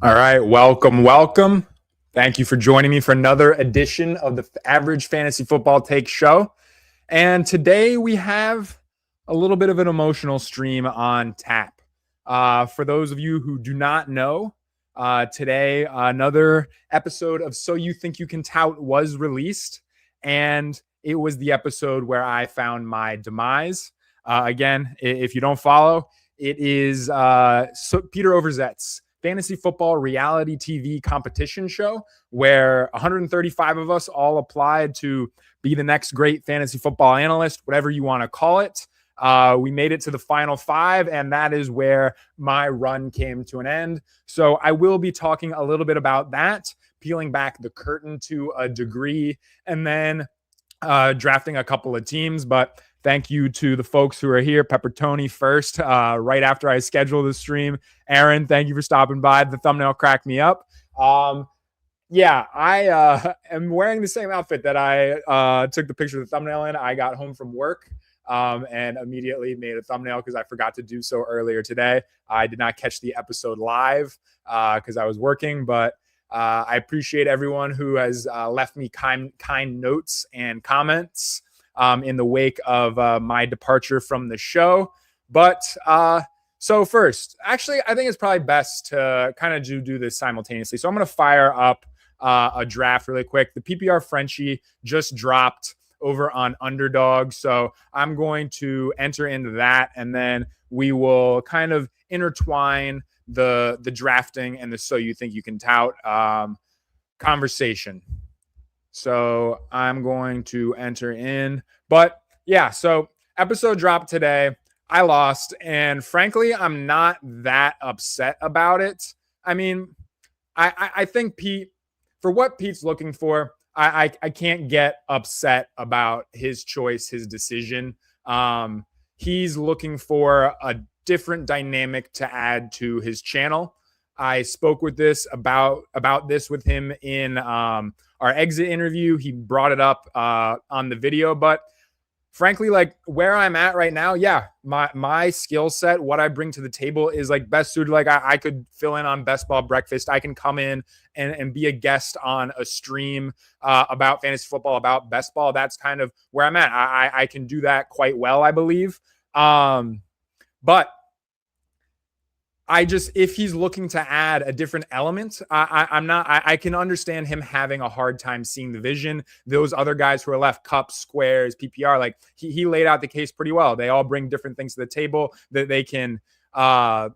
All right, welcome. Thank you for joining me for another edition of the Average Fantasy Football Take Show. And today we have a little bit of an emotional stream on tap. For those of you who do not know, today another episode of So You Think You Can Tout was released, and it was the episode where I found my demise. Again, if you don't follow, it is Peter Overzet's fantasy football reality TV competition show where 135 of us all applied to be the next great fantasy football analyst, whatever you want to call it. We made it to the final five, and that is where my run came to an end. So I will be talking a little bit about that, peeling back the curtain to a degree, and then drafting a couple of teams. But thank you to the folks who are here. Pepper Tony first, right after I scheduled the stream. Aaron, thank you for stopping by. The thumbnail cracked me up. Yeah, I am wearing the same outfit that I took the picture of the thumbnail in. I got home from work and immediately made a thumbnail because I forgot to do so earlier today. I did not catch the episode live because I was working, but I appreciate everyone who has left me kind notes and comments in the wake of my departure from the show. But so first, actually, I think it's probably best to kind of do this simultaneously. So I'm going to fire up a draft really quick. The PPR Frenchie just dropped over on Underdog. So I'm going to enter into that, and then we will kind of intertwine the drafting and the So You Think You Can Tout conversation. So I'm going to enter in. But yeah, so episode dropped today. I lost, and frankly, I'm not that upset about it. I mean, I think Pete, for what Pete's looking for, I can't get upset about his choice, his decision. He's looking for a different dynamic to add to his channel. I spoke with this about this with him in our exit interview. He brought it up on the video, but frankly, like where I'm at right now, yeah, my skill set, what I bring to the table is like best suited. Like I could fill in on Best Ball Breakfast. I can come in and be a guest on a stream about fantasy football, about best ball. That's kind of where I'm at. I can do that quite well, I believe. But if he's looking to add a different element, I can understand him having a hard time seeing the vision. Those other guys who are left, Cups, Squares, PPR, like he laid out the case pretty well. They all bring different things to the table that they can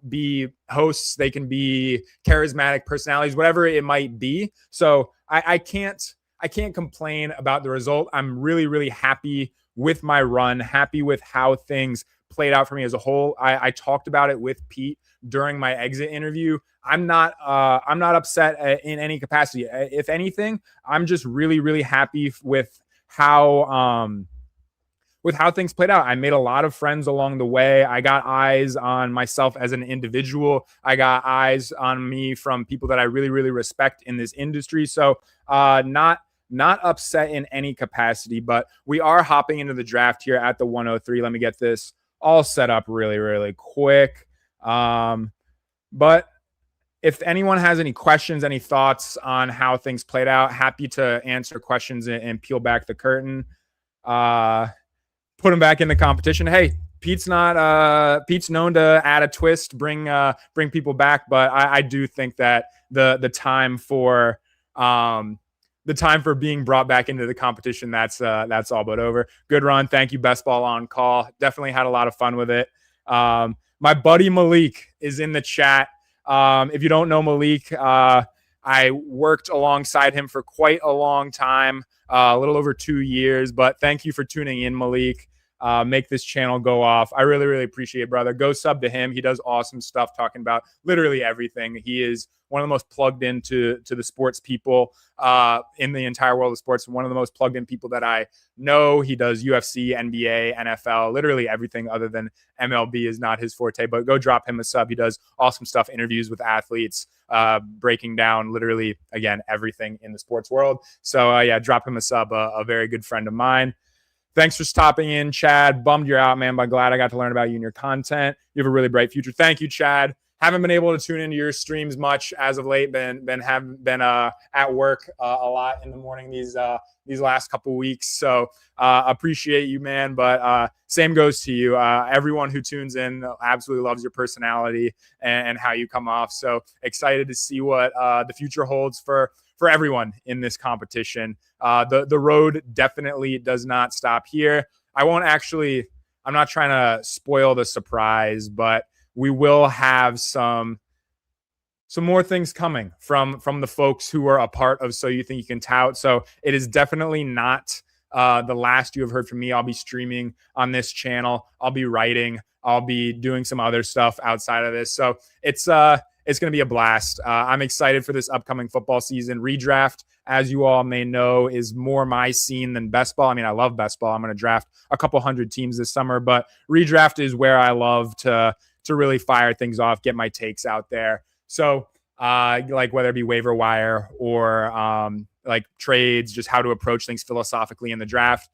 be hosts. They can be charismatic personalities, whatever it might be. So I can't complain about the result. I'm really, really happy with my run, happy with how things played out for me as a whole. I talked about it with Pete during my exit interview. I'm not upset in any capacity. If anything, I'm just really, really happy with how things played out. I made a lot of friends along the way. I got eyes on myself as an individual. I got eyes on me from people that I really, really respect in this industry. So not upset in any capacity, but we are hopping into the draft here at the 103. Let me get this all set up really, really quick. But if anyone has any questions, any thoughts on how things played out, happy to answer questions and peel back the curtain. Put him back in the competition. Hey, Pete's known to add a twist, bring people back, but I do think that the time for being brought back into the competition, that's all but over. Good run. Thank you, Best Ball on Call. Definitely had a lot of fun with it. My buddy Malik is in the chat. If you don't know Malik, I worked alongside him for quite a long time, a little over 2 years. But thank you for tuning in, Malik. Make this channel go off. I really, really appreciate it, brother. Go sub to him. He does awesome stuff talking about literally everything. He is one of the most plugged into the sports people in the entire world of sports. One of the most plugged in people that I know. He does UFC, NBA, NFL, literally everything other than MLB is not his forte, but go drop him a sub. He does awesome stuff, interviews with athletes, breaking down literally, again, everything in the sports world. So yeah, drop him a sub, a very good friend of mine. Thanks for stopping in, Chad. Bummed you're out, man, but glad I got to learn about you and your content. You have a really bright future. Thank you, Chad. haven't been able to tune into your streams much as of late. Been at work a lot in the morning these last couple weeks. So appreciate you, man. But same goes to you. Everyone who tunes in absolutely loves your personality and how you come off. So excited to see what the future holds for everyone in this competition. The road definitely does not stop here. I'm not trying to spoil the surprise, but we will have some more things coming from the folks who are a part of So You Think You Can Tout. So it is definitely not the last you have heard from me. I'll be streaming on this channel. I'll be writing. I'll be doing some other stuff outside of this. So it's going to be a blast. I'm excited for this upcoming football season. Redraft, as you all may know, is more my scene than best ball. I mean, I love best ball. I'm going to draft a couple hundred teams this summer, but redraft is where I love to really fire things off, get my takes out there. So like whether it be waiver wire or like trades, just how to approach things philosophically in the draft.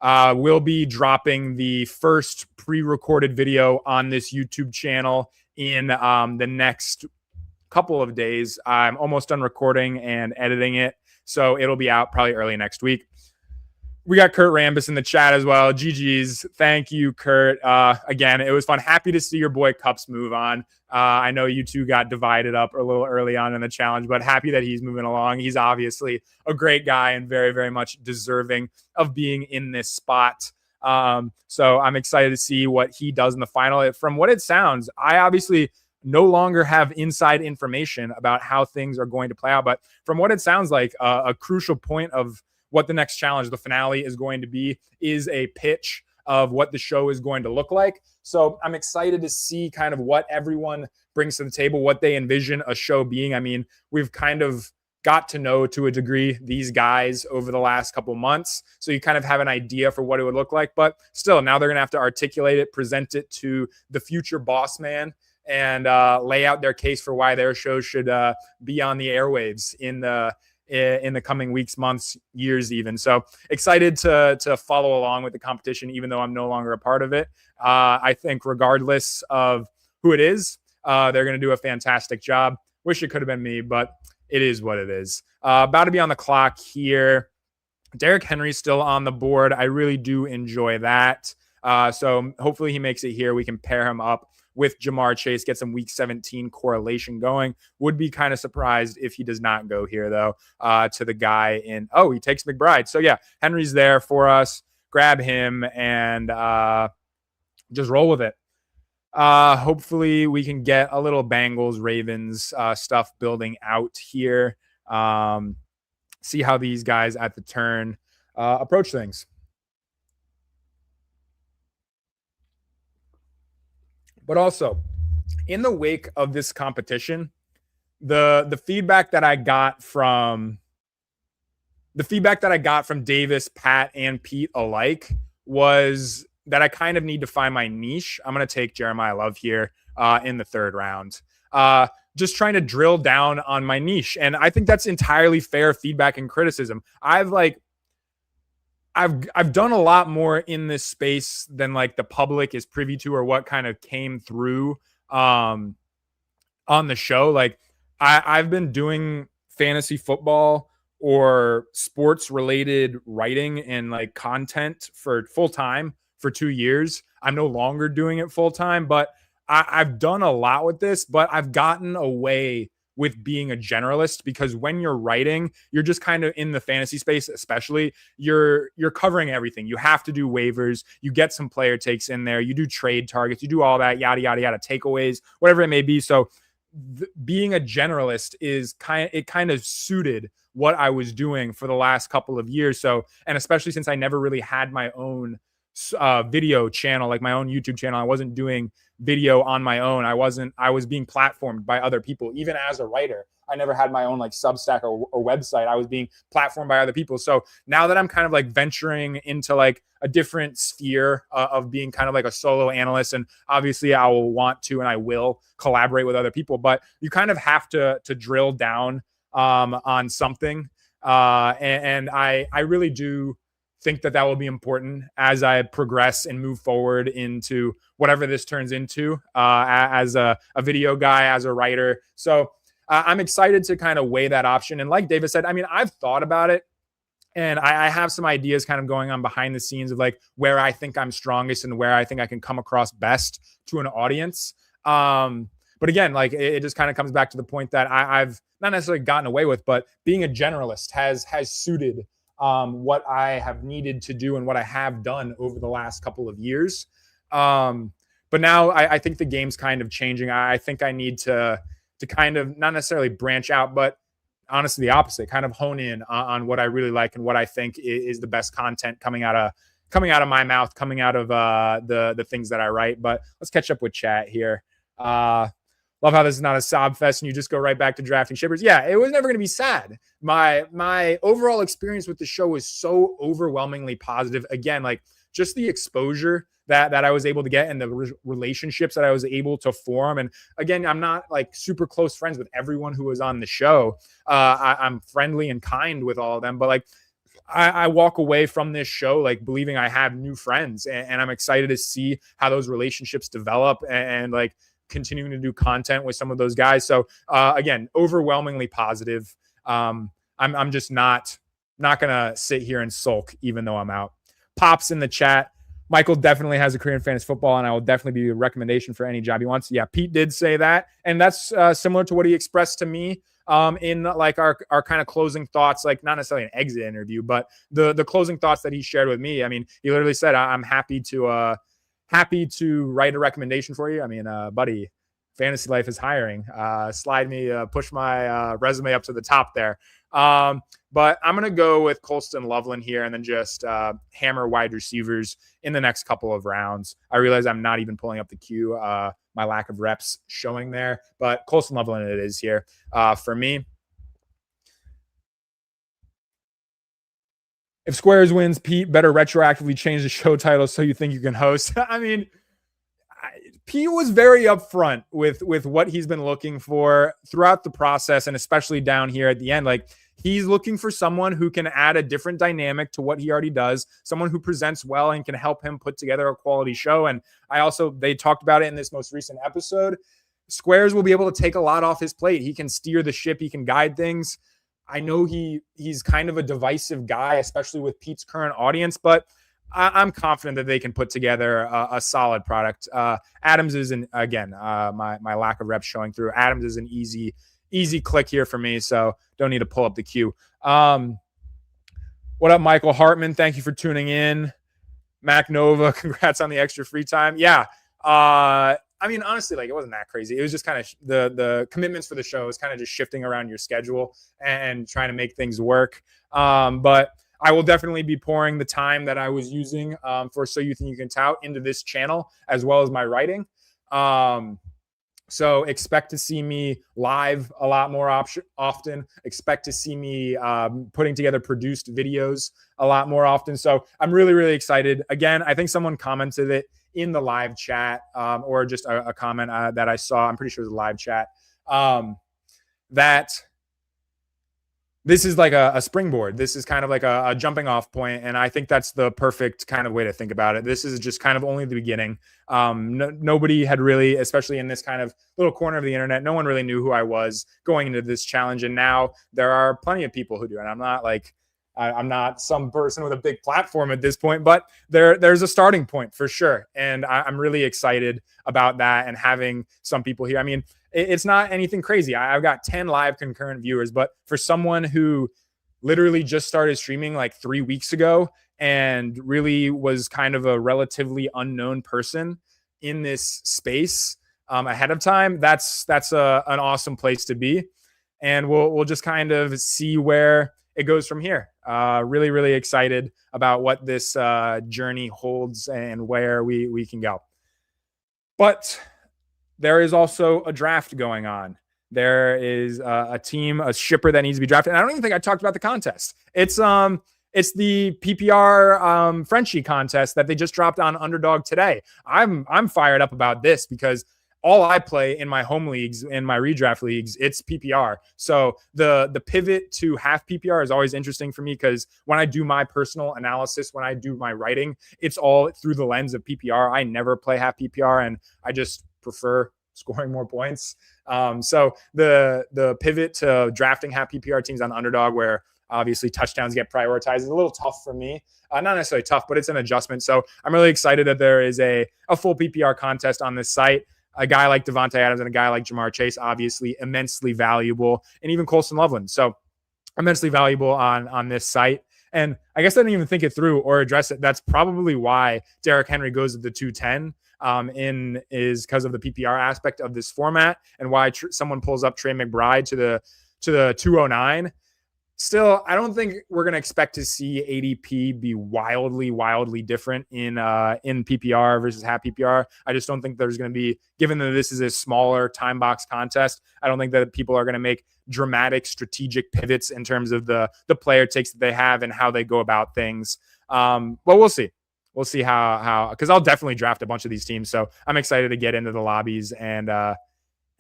We'll be dropping the first pre-recorded video on this YouTube channel in the next couple of days. I'm almost done recording and editing it, so it'll be out probably early next week. We got Kurt Rambis in the chat as well. GG's. Thank you, Kurt. Again, it was fun. Happy to see your boy Cups move on. I know you two got divided up a little early on in the challenge, but happy that he's moving along. He's obviously a great guy and very, very much deserving of being in this spot. So I'm excited to see what he does in the final. From what it sounds, I obviously no longer have inside information about how things are going to play out. But from what it sounds like, a crucial point of what the next challenge, the finale, is going to be is a pitch of what the show is going to look like. So I'm excited to see kind of what everyone brings to the table, what they envision a show being. I mean, we've kind of got to know to a degree these guys over the last couple months. So you kind of have an idea for what it would look like. But still, now they're going to have to articulate it, present it to the future boss man, and lay out their case for why their show should be on the airwaves in the coming weeks, months, years even. So excited to follow along with the competition, even though I'm no longer a part of it. I think regardless of who it is, they're going to do a fantastic job. Wish it could have been me, but it is what it is. About to be on the clock here. Derrick Henry's still on the board. I really do enjoy that. So hopefully he makes it here. We can pair him up with Jamar Chase, get some week 17 correlation going. Would be kind of surprised if he does not go here, though, to the guy in, he takes McBride. So, yeah, Henry's there for us. Grab him and just roll with it. Hopefully we can get a little Bengals, Ravens stuff building out here. See how these guys at the turn approach things. But also, in the wake of this competition, the feedback that I got from Davis, Pat, and Pete alike was that I kind of need to find my niche. I'm going to take Jeremiah Love here in the third round. Just trying to drill down on my niche. And I think that's entirely fair feedback and criticism. I've done a lot more in this space than like the public is privy to, or what kind of came through on the show. Like I've been doing fantasy football or sports related writing and like content for full time for 2 years. I'm no longer doing it full time, but I've done a lot with this, but I've gotten away with being a generalist, because when you're writing, you're just kind of in the fantasy space, especially you're covering everything. You have to do waivers, you get some player takes in there, you do trade targets, you do all that, yada, yada, yada, takeaways, whatever it may be. So being a generalist is kind of suited what I was doing for the last couple of years. So, and especially since I never really had my own video channel, like my own YouTube channel, I wasn't doing video on my own. I was being platformed by other people. Even as a writer, I never had my own like Substack or website. I was being platformed by other people. So now that I'm kind of like venturing into like a different sphere of being kind of like a solo analyst, and obviously I will want to, and I will collaborate with other people, but you kind of have to drill down on something. And I really do think that will be important as I progress and move forward into whatever this turns into as a video guy, as a writer. So I'm excited to kind of weigh that option. And like David said, I mean, I've thought about it, and I have some ideas kind of going on behind the scenes of like where I think I'm strongest and where I think I can come across best to an audience. But again, like it just kind of comes back to the point that I've not necessarily gotten away with, but being a generalist has suited what I have needed to do and what I have done over the last couple of years. But now I think the game's kind of changing. I think I need to kind of not necessarily branch out, but honestly the opposite, kind of hone in on what I really like and what I think is the best content coming out of my mouth, coming out of the things that I write. But let's catch up with chat here. Love how this is not a sob fest and you just go right back to drafting shippers. Yeah, it was never going to be sad. My overall experience with the show was so overwhelmingly positive. Again, like just the exposure that I was able to get and the relationships that I was able to form. And again, I'm not like super close friends with everyone who was on the show. I'm friendly and kind with all of them, but like I walk away from this show like believing I have new friends, and I'm excited to see how those relationships develop and like continuing to do content with some of those guys. So again, overwhelmingly positive. I'm just not gonna sit here and sulk even though I'm out. Pops in the chat, Michael definitely has a career in fantasy football, and I will definitely be a recommendation for any job he wants. Yeah, Pete did say that, and that's similar to what he expressed to me in like our kind of closing thoughts, like not necessarily an exit interview, but the closing thoughts that he shared with me. I mean, he literally said, I'm happy to write a recommendation for you. I mean, buddy, Fantasy Life is hiring. Slide me, push my resume up to the top there. But I'm going to go with Colston Loveland here and then just hammer wide receivers in the next couple of rounds. I realize I'm not even pulling up the queue. My lack of reps showing there, but Colston Loveland it is here for me. If Squares wins, Pete better retroactively change the show title so you think you can host. I mean, Pete was very upfront with what he's been looking for throughout the process, and especially down here at the end. Like, he's looking for someone who can add a different dynamic to what he already does, someone who presents well and can help him put together a quality show. And they talked about it in this most recent episode. Squares will be able to take a lot off his plate. He can steer the ship. He can guide things. I know he's kind of a divisive guy, especially with Pete's current audience, but I'm confident that they can put together a solid product. Adams is my lack of reps showing through. Adams is an easy click here for me, so don't need to pull up the queue. What up, Michael Hartman? Thank you for tuning in. Mac Nova, congrats on the extra free time. Yeah. I mean, honestly, like, it wasn't that crazy. It was just kind of the commitments for the show is kind of just shifting around your schedule and trying to make things work. But I will definitely be pouring the time that I was using for So You Think You Can Tout into this channel, as well as my writing. So expect to see me live a lot more often. Expect to see me putting together produced videos a lot more often. So I'm really, really excited. Again, I think someone commented it in the live chat or just a comment that I saw. I'm pretty sure it was a live chat that this is like a springboard. This is kind of like a jumping off point. And I think that's the perfect kind of way to think about it. This is just kind of only the beginning. Nobody had really, especially in this kind of little corner of the internet, no one really knew who I was going into this challenge. And now there are plenty of people who do. And I'm not some person with a big platform at this point, but there's a starting point for sure. And I'm really excited about that and having some people here. I mean, it's not anything crazy. I've got 10 live concurrent viewers, but for someone who literally just started streaming like 3 weeks ago and really was kind of a relatively unknown person in this space ahead of time, that's an awesome place to be. And we'll just kind of see where it goes from here. Really, really excited about what this journey holds and where we can go. But there is also a draft going on. There is a shipper that needs to be drafted. And I don't even think I talked about the contest. It's the PPR Frenchie contest that they just dropped on Underdog today. I'm fired up about this because all I play in my home leagues, in my redraft leagues, it's PPR. So the pivot to half PPR is always interesting for me, because when I do my personal analysis, when I do my writing, it's all through the lens of PPR. I never play half PPR, and I just prefer scoring more points. So the pivot to drafting half PPR teams on Underdog, where obviously touchdowns get prioritized, is a little tough for me. Not necessarily tough, but it's an adjustment. So I'm really excited that there is a full PPR contest on this site. A guy like Devontae Adams and a guy like Jamar Chase, obviously immensely valuable, and even Colston Loveland. So immensely valuable on this site. And I guess I didn't even think it through or address it. That's probably why Derrick Henry goes at the 210. Is because of the PPR aspect of this format, and why someone pulls up Trey McBride to the 209. Still, I don't think we're going to expect to see ADP be wildly different in PPR versus half PPR. I just don't think there's going to be, given that this is a smaller time box contest, I don't think that people are going to make dramatic strategic pivots in terms of the player takes that they have and how they go about things. But we'll see. We'll see how because I'll definitely draft a bunch of these teams. So I'm excited to get into the lobbies and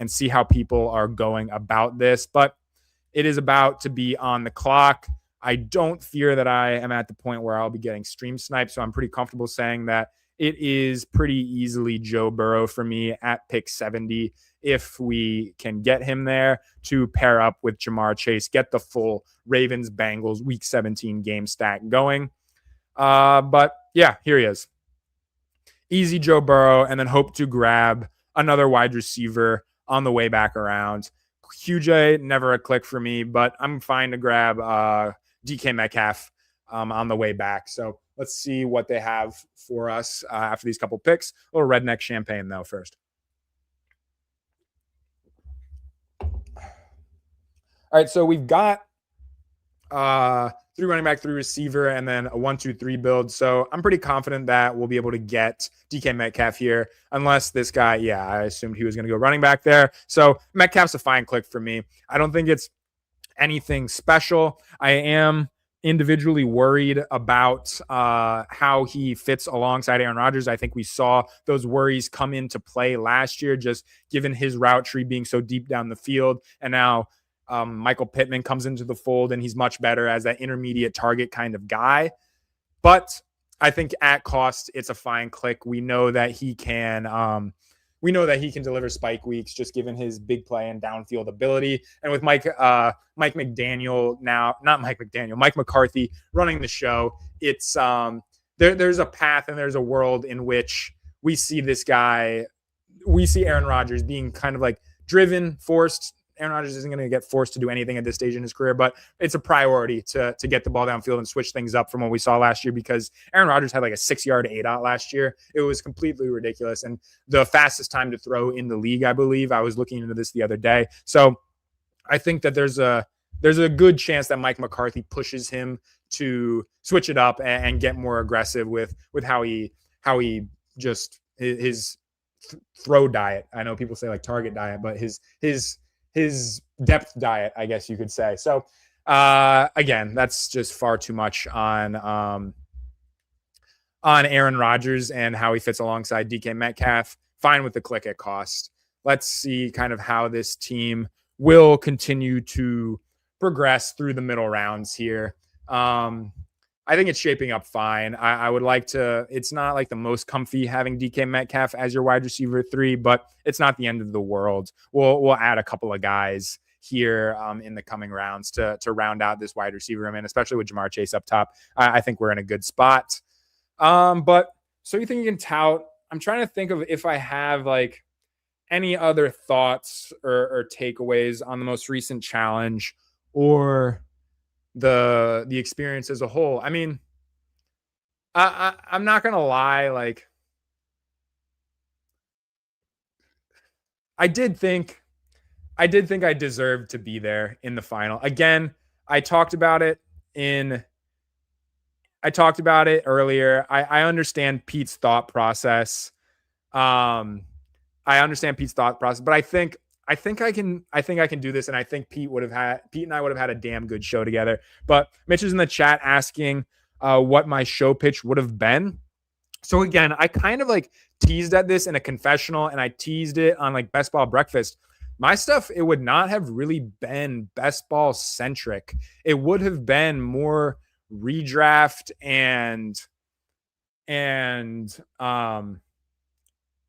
see how people are going about this. But it is about to be on the clock. I don't fear that I am at the point where I'll be getting stream sniped, so I'm pretty comfortable saying that it is pretty easily Joe Burrow for me at pick 70 if we can get him there to pair up with Jamar Chase, get the full Ravens-Bengals Week 17 game stack going. But yeah, here he is. Easy Joe Burrow, and then hope to grab another wide receiver on the way back around. QJ, never a click for me, but I'm fine to grab DK Metcalf on the way back. So let's see what they have for us after these couple picks. A little redneck champagne, though, first. All right, so we've got 3 running back, 3 receiver, and then a 1-2-3 build. So I'm pretty confident that we'll be able to get DK Metcalf here, unless this guy, I assumed he was going to go running back there. So Metcalf's a fine click for me. I don't think it's anything special. I am individually worried about how he fits alongside Aaron Rodgers. I think we saw those worries come into play last year, just given his route tree being so deep down the field. And now Michael Pittman comes into the fold, and he's much better as that intermediate target kind of guy. But I think at cost, it's a fine click. We know that he can deliver spike weeks, just given his big play and downfield ability. And with Mike McCarthy running the show, it's there's a path and there's a world in which we see Aaron Rodgers being kind of like driven, forced. Aaron Rodgers isn't going to get forced to do anything at this stage in his career, but it's a priority to get the ball downfield and switch things up from what we saw last year, because Aaron Rodgers had like a 6-yard ADOT last year. It was completely ridiculous. And the fastest time to throw in the league, I believe. I was looking into this the other day. So I think that there's a good chance that Mike McCarthy pushes him to switch it up and get more aggressive with how he just his throw diet. I know people say like target diet, but his depth diet, I guess you could say. So again, that's just far too much on Aaron Rodgers and how he fits alongside DK Metcalf. Fine with the click at cost. Let's see kind of how this team will continue to progress through the middle rounds here. I think it's shaping up fine. I would like to, it's not like the most comfy having DK Metcalf as your wide receiver 3, but it's not the end of the world. We'll add a couple of guys here in the coming rounds to round out this wide receiver room, and especially with Jamar Chase up top, I think we're in a good spot. But so you think you can tout? I'm trying to think of if I have like any other thoughts or takeaways on the most recent challenge or the experience as a whole. I mean, I'm not gonna lie, like I did think I deserved to be there in the final. Again, I talked about it earlier. I understand Pete's thought process. But I think I can do this, and I think Pete and I would have had a damn good show together. But Mitch is in the chat asking what my show pitch would have been. So again, I kind of like teased at this in a confessional, and I teased it on like Best Ball Breakfast. My stuff, it would not have really been best ball centric. It would have been more redraft and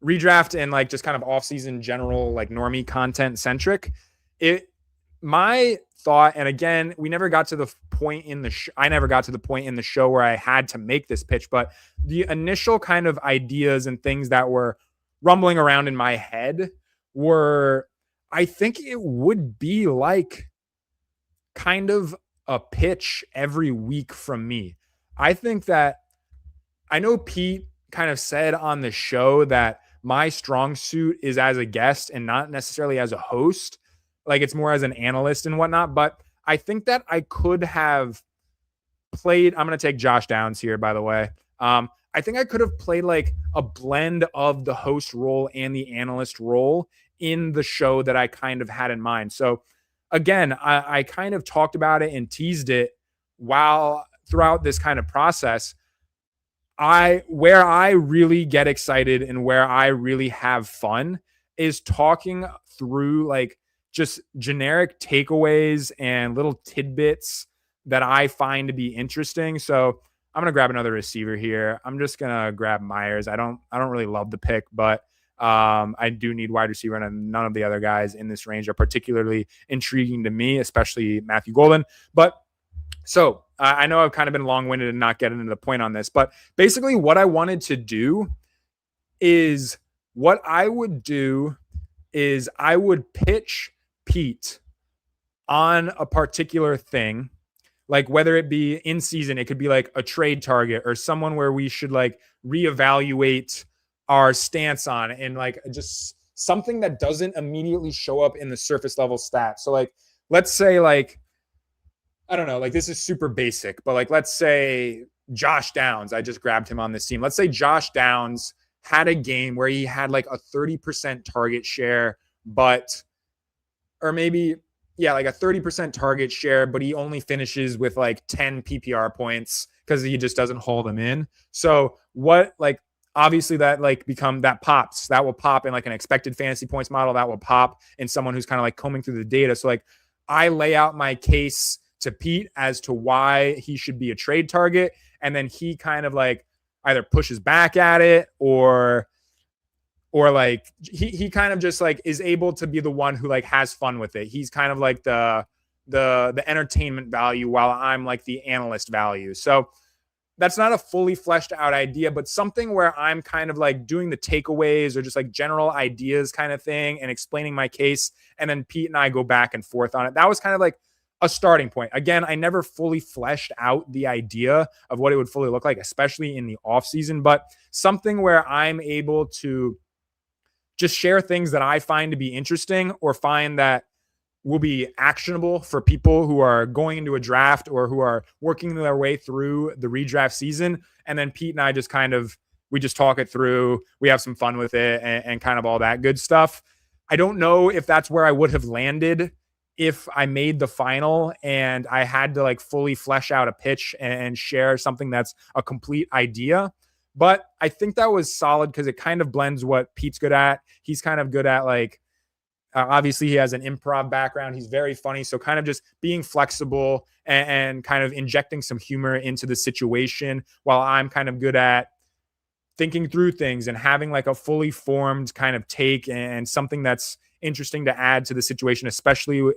redraft and like just kind of off-season general like normie content centric. It My thought, and again, we never got to the point in the I never got to the point in the show where I had to make this pitch, but the initial kind of ideas and things that were rumbling around in my head were, I think it would be like kind of a pitch every week from me. I think that I know Pete kind of said on the show that my strong suit is as a guest and not necessarily as a host. Like it's more as an analyst and whatnot. But I think that I could have played. I'm going to take Josh Downs here, by the way. I think I could have played like a blend of the host role and the analyst role in the show that I kind of had in mind. So again, I kind of talked about it and teased it while throughout this kind of process. Where I really get excited and where I really have fun is talking through like just generic takeaways and little tidbits that I find to be interesting. So I'm gonna grab another receiver here. I'm just gonna grab Myers. I don't really love the pick, but I do need wide receiver, and none of the other guys in this range are particularly intriguing to me, especially Matthew Golden. But so I know I've kind of been long-winded and not getting into the point on this, but basically what I wanted to do is I would pitch Pete on a particular thing, like whether it be in season, it could be like a trade target or someone where we should like reevaluate our stance on, and like just something that doesn't immediately show up in the surface level stats. So like, let's say like, I don't know, like this is super basic, but like, let's say Josh Downs, I just grabbed him on this team. Let's say Josh Downs had a game where he had like a 30% target share, or maybe, yeah, like a 30% target share, but he only finishes with like 10 PPR points because he just doesn't hold them in. So what, like, obviously that like that will pop in like an expected fantasy points model, that will pop in someone who's kind of like combing through the data. So like I lay out my case to Pete as to why he should be a trade target. And then he kind of like either pushes back at it or like he kind of just like is able to be the one who like has fun with it. He's kind of like the entertainment value while I'm like the analyst value. So that's not a fully fleshed out idea, but something where I'm kind of like doing the takeaways or just like general ideas kind of thing and explaining my case. And then Pete and I go back and forth on it. That was kind of like a starting point. Again, I never fully fleshed out the idea of what it would fully look like, especially in the off season, but something where I'm able to just share things that I find to be interesting or find that will be actionable for people who are going into a draft or who are working their way through the redraft season. And then Pete and I just we just talk it through. We have some fun with it and kind of all that good stuff. I don't know if that's where I would have landed if I made the final and I had to like fully flesh out a pitch and share something that's a complete idea. But I think that was solid because it kind of blends what Pete's good at. He's kind of good at like, obviously he has an improv background. He's very funny. So kind of just being flexible and kind of injecting some humor into the situation while I'm kind of good at thinking through things and having like a fully formed kind of take and something that's interesting to add to the situation, especially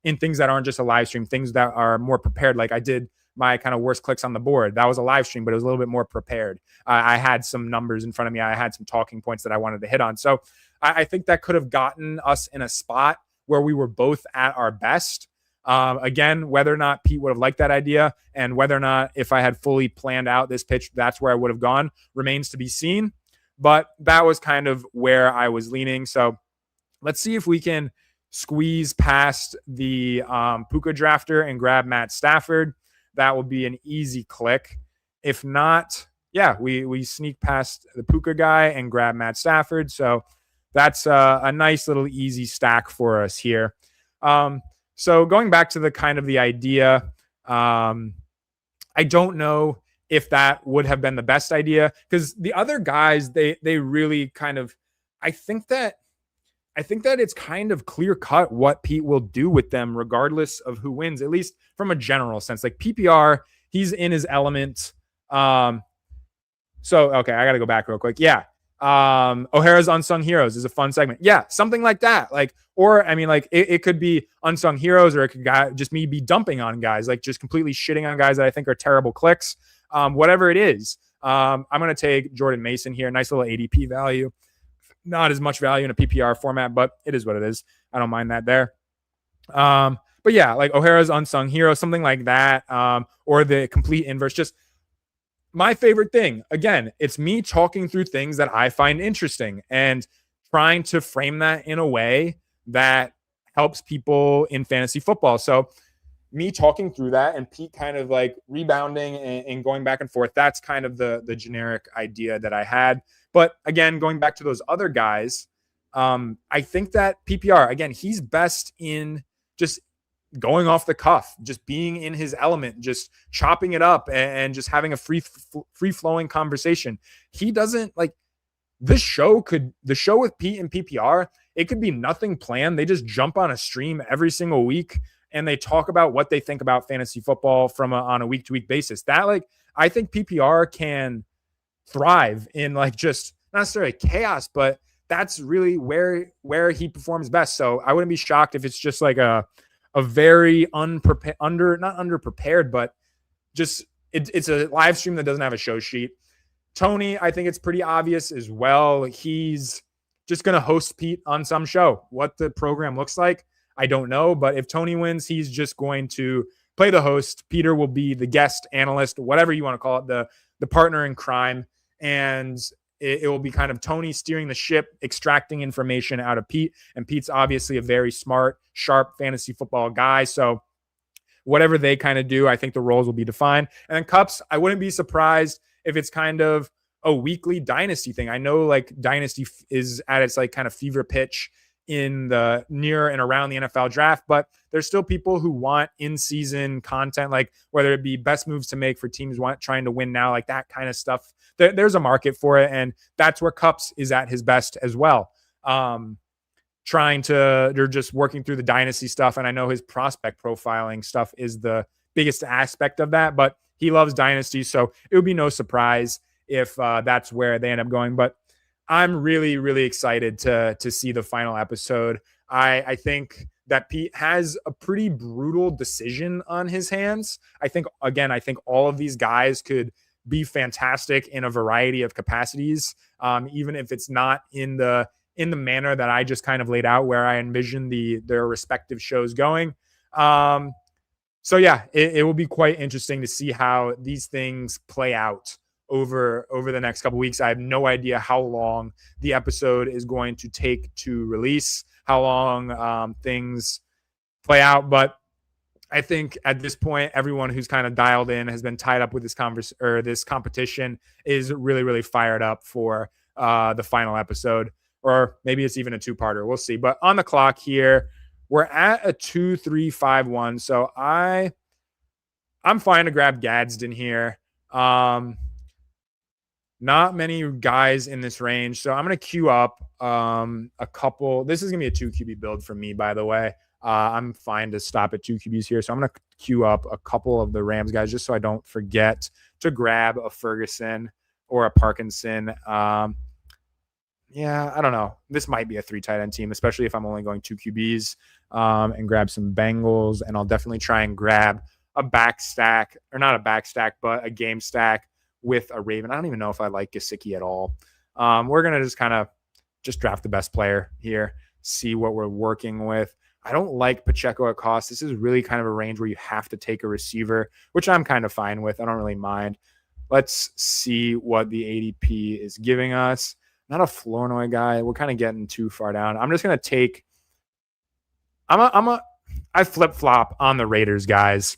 in things that aren't just a live stream, things that are more prepared. Like I did my kind of worst clicks on the board. That was a live stream, but it was a little bit more prepared. I had some numbers in front of me. I had some talking points that I wanted to hit on. So I think that could have gotten us in a spot where we were both at our best. Again, whether or not Pete would have liked that idea and whether or not if I had fully planned out this pitch, that's where I would have gone remains to be seen. But that was kind of where I was leaning. So let's see if we can squeeze past the Puka drafter and grab Matt Stafford. That will be an easy click. If not, yeah, we sneak past the Puka guy and grab Matt Stafford. So that's a nice little easy stack for us here. So going back to the kind of the idea, I don't know if that would have been the best idea, because the other guys, they really kind of, I think that it's kind of clear cut what Pete will do with them regardless of who wins, at least from a general sense. Like PPR, he's in his element. So okay, I gotta go back real quick. Yeah. O'Hara's Unsung Heroes is a fun segment. Yeah, something like that. Like, or I mean, like it could be Unsung Heroes, or it could just me be dumping on guys, like just completely shitting on guys that I think are terrible clicks. Whatever it is. I'm gonna take Jordan Mason here. Nice little ADP value. Not as much value in a PPR format, but it is what it is. I don't mind that there. But yeah, like O'Hara's Unsung Hero, something like that. Or the complete inverse. Just my favorite thing. Again, it's me talking through things that I find interesting and trying to frame that in a way that helps people in fantasy football. So me talking through that and Pete kind of like rebounding and going back and forth. That's kind of the generic idea that I had. But again, going back to those other guys, I think that PPR, again, he's best in just going off the cuff, just being in his element, just chopping it up and just having a free flowing conversation. He doesn't like the show with Pete and PPR. It could be nothing planned. They just jump on a stream every single week and they talk about what they think about fantasy football on a week to week basis. That like, I think PPR can thrive in like just not necessarily chaos, but that's really where he performs best. So I wouldn't be shocked if it's just like a very not underprepared, but just it's a live stream that doesn't have a show sheet. Tony, I think it's pretty obvious as well. He's just going to host Pete on some show. What the program looks like, I don't know. But if Tony wins, he's just going to play the host. Peter will be the guest analyst, whatever you want to call it, the partner in crime. And it will be kind of Tony steering the ship, extracting information out of Pete. And Pete's obviously a very smart, sharp fantasy football guy. So whatever they kind of do, I think the roles will be defined. And then Cups, I wouldn't be surprised if it's kind of a weekly dynasty thing. I know like dynasty is at its like kind of fever pitch in the near and around the NFL draft, but there's still people who want in-season content, like whether it be best moves to make for teams trying to win now, like that kind of stuff. There's a market for it, and that's where Cups is at his best as well. They're just working through the dynasty stuff, and I know his prospect profiling stuff is the biggest aspect of that, but he loves dynasty, so it would be no surprise if that's where they end up going. But I'm really, really excited to see the final episode. I think that Pete has a pretty brutal decision on his hands. I think all of these guys could be fantastic in a variety of capacities, even if it's not in the manner that I just kind of laid out, where I envision their respective shows going. So yeah, it will be quite interesting to see how these things play out over the next couple of weeks. I have no idea how long the episode is going to take to release, how long things play out, but I think at this point, everyone who's kind of dialed in has been tied up with this competition is really, really fired up for the final episode, or maybe it's even a two-parter. We'll see. But on the clock here, we're at a 2-3-5-1. So I'm fine to grab Gadsden here. Not many guys in this range. So I'm going to queue up a couple. This is going to be a 2 QB build for me, by the way. I'm fine to stop at 2 QBs here. So I'm going to queue up a couple of the Rams guys just so I don't forget to grab a Ferguson or a Parkinson. Yeah, I don't know. This might be a 3 tight end team, especially if I'm only going 2 QBs, and grab some Bengals. And I'll definitely try and grab a back stack, or not a back stack, but a game stack with a Raven. I don't even know if I like Gesicki at all. We're going to just kind of draft the best player here, see what we're working with. I don't like Pacheco at cost. This is really kind of a range where you have to take a receiver, which I'm kind of fine with. I don't really mind. Let's see what the ADP is giving us. Not a Flournoy guy. We're kind of getting too far down. I'm just going to take – I flip-flop on the Raiders guys.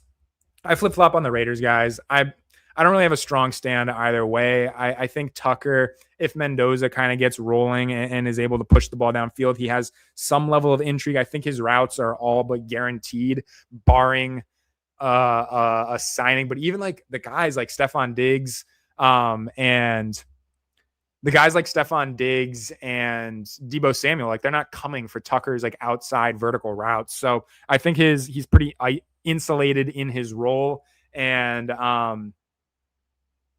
I don't really have a strong stand either way. I think Tucker, if Mendoza kind of gets rolling and is able to push the ball downfield, he has some level of intrigue. I think his routes are all but guaranteed, barring a signing, but even like the guys like Stephon Diggs, and the guys like Stephon Diggs and Deebo Samuel, like they're not coming for Tucker's like outside vertical routes. So I think he's pretty insulated in his role. And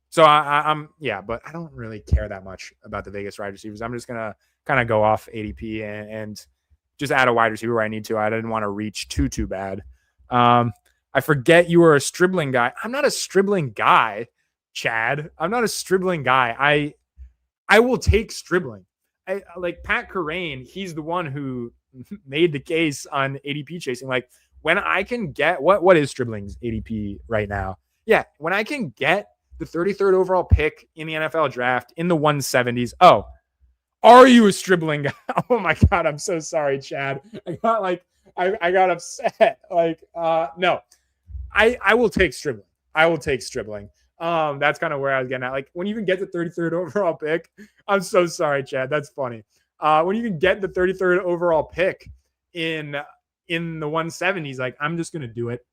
so I'm but I don't really care that much about the Vegas wide receivers. I'm just gonna kind of go off ADP and just add a wide receiver where I need to. I didn't want to reach too bad. I forget you were a Stribling guy. I'm not a Stribling guy, Chad. I'm not a Stribling guy. I will take Stribling. Like Pat Kerrane, he's the one who made the case on ADP chasing. Like when I can get what is Stribling's ADP right now? Yeah, when I can get the 33rd overall pick in the NFL draft in the 170s. Oh, are you a Stribling guy? Oh my God, I'm so sorry, Chad. I got upset. Like, no, I will take Stribling. I will take Stribling. That's kind of where I was getting at. Like when you can get the 33rd overall pick, I'm so sorry, Chad. That's funny. When you can get the 33rd overall pick in the 170s, like I'm just gonna do it.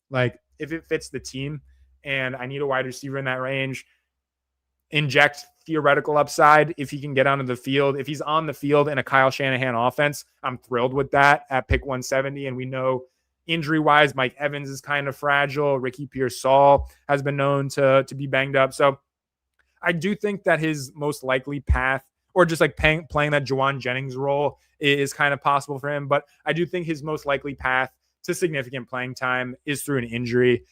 Like if it fits the team and I need a wide receiver in that range, inject theoretical upside if he can get onto the field. If he's on the field in a Kyle Shanahan offense, I'm thrilled with that at pick 170. And we know injury-wise, Mike Evans is kind of fragile. Ricky Pearsall has been known to be banged up. So I do think that his most likely path, or just like playing that Juwan Jennings role, is kind of possible for him. But I do think his most likely path to significant playing time is through an injury.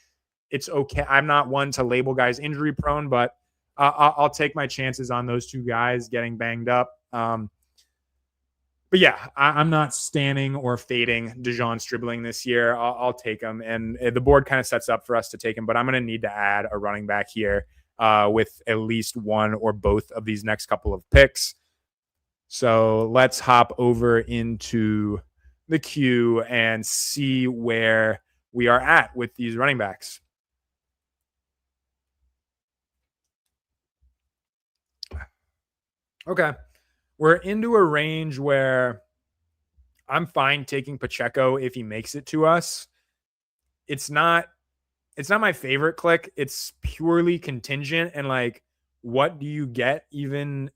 It's okay. I'm not one to label guys injury prone, but I'll take my chances on those two guys getting banged up. But yeah, I'm not standing or fading DeJon Stribling this year. I'll take him. And the board kind of sets up for us to take him, but I'm going to need to add a running back here with at least one or both of these next couple of picks. So let's hop over into the queue and see where we are at with these running backs. Okay. We're into a range where I'm fine taking Pacheco if he makes it to us. It's not my favorite click. It's purely contingent. And like, what do you get even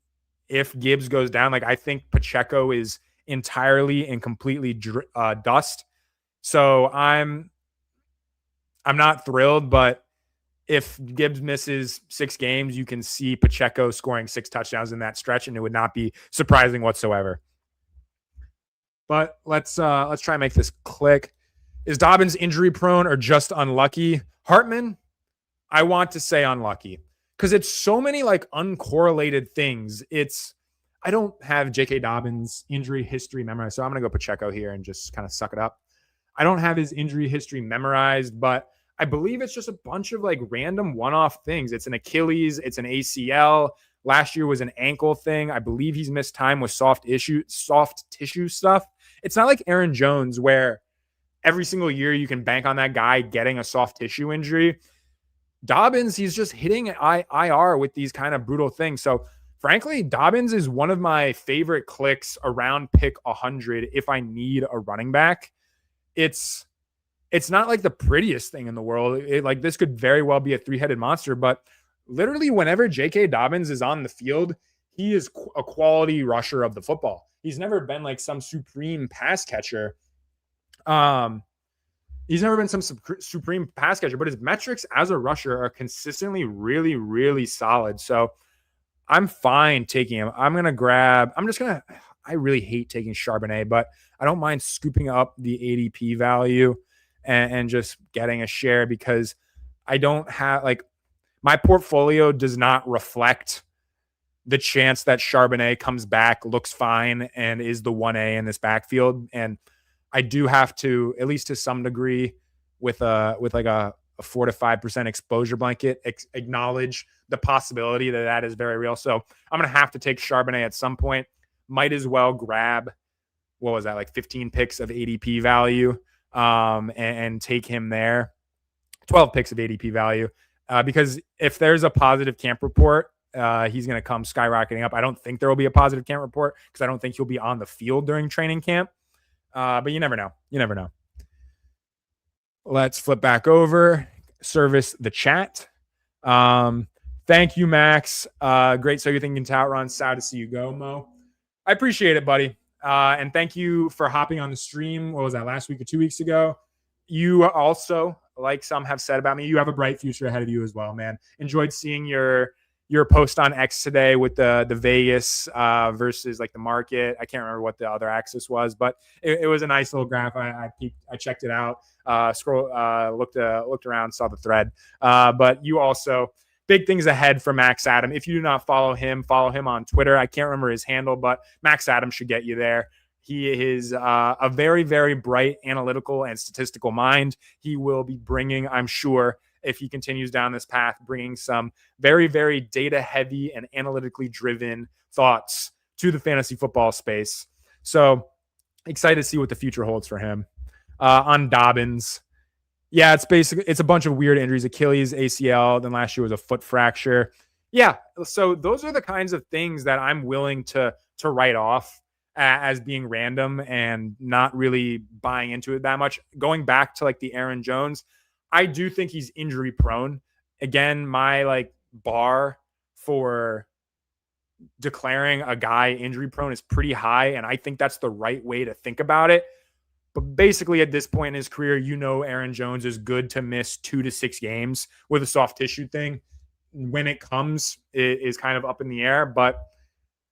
if Gibbs goes down? Like, I think Pacheco is entirely and completely dust. So I'm not thrilled, but if Gibbs misses 6 games, you can see Pacheco scoring 6 touchdowns in that stretch, and it would not be surprising whatsoever. But let's try and make this click. Is Dobbins injury prone or just unlucky? Hartman, I want to say unlucky because it's so many like uncorrelated things. I don't have J.K. Dobbins injury history memorized, so I'm going to go Pacheco here and just kind of suck it up. I don't have his injury history memorized, but I believe it's just a bunch of like random one-off things. It's an Achilles, it's an ACL. Last year was an ankle thing. I believe he's missed time with soft tissue stuff. It's not like Aaron Jones where every single year you can bank on that guy getting a soft tissue injury. Dobbins, he's just hitting IR with these kind of brutal things. So frankly, Dobbins is one of my favorite clicks around pick 100 if I need a running back. It's not like the prettiest thing in the world. Like this could very well be a 3-headed monster, but literally whenever J.K. Dobbins is on the field, he is a quality rusher of the football. He's never been like some supreme pass catcher. He's never been some supreme pass catcher, but his metrics as a rusher are consistently really, really solid. So I'm fine taking him. I really hate taking Charbonnet, but I don't mind scooping up the ADP value and just getting a share because I don't have like my portfolio does not reflect the chance that Charbonnet comes back, looks fine, and is the 1A in this backfield. And I do have to, at least to some degree, with like a 4 to 5% exposure blanket, acknowledge the possibility that is very real. So I'm going to have to take Charbonnet at some point. Might as well grab, what was that, like 15 picks of ADP value and take him there. 12 picks of ADP value. Because if there's a positive camp report, he's going to come skyrocketing up. I don't think there will be a positive camp report because I don't think he'll be on the field during training camp. But you never know. let's flip back over, service the chat. Thank you, Max. Great. So you're thinking Tout run. Sad to see you go, Mo. I appreciate it, buddy. And thank you for hopping on the stream. What was that, last week or 2 weeks ago? You also, like some have said about me, you have a bright future ahead of you as well, man. Enjoyed seeing your post on X today with the Vegas versus like the market. I can't remember what the other axis was, but it was a nice little graph. I checked it out. Looked around, saw the thread. But you also, big things ahead for Max Adam. If you do not follow him on Twitter. I can't remember his handle, but Max Adam should get you there. He is a very, very bright analytical and statistical mind. He will be bringing, I'm sure, if he continues down this path, bringing some very, very data-heavy and analytically driven thoughts to the fantasy football space. So excited to see what the future holds for him. On Dobbins, yeah, it's a bunch of weird injuries: Achilles, ACL. Then last year was a foot fracture. Yeah, so those are the kinds of things that I'm willing to write off as being random and not really buying into it that much. Going back to like the Aaron Jones, I do think he's injury prone. Again, my like bar for declaring a guy injury prone is pretty high, and I think that's the right way to think about it. But basically at this point in his career, Aaron Jones is good to miss 2 to 6 games with a soft tissue thing. When it comes, it is kind of up in the air, but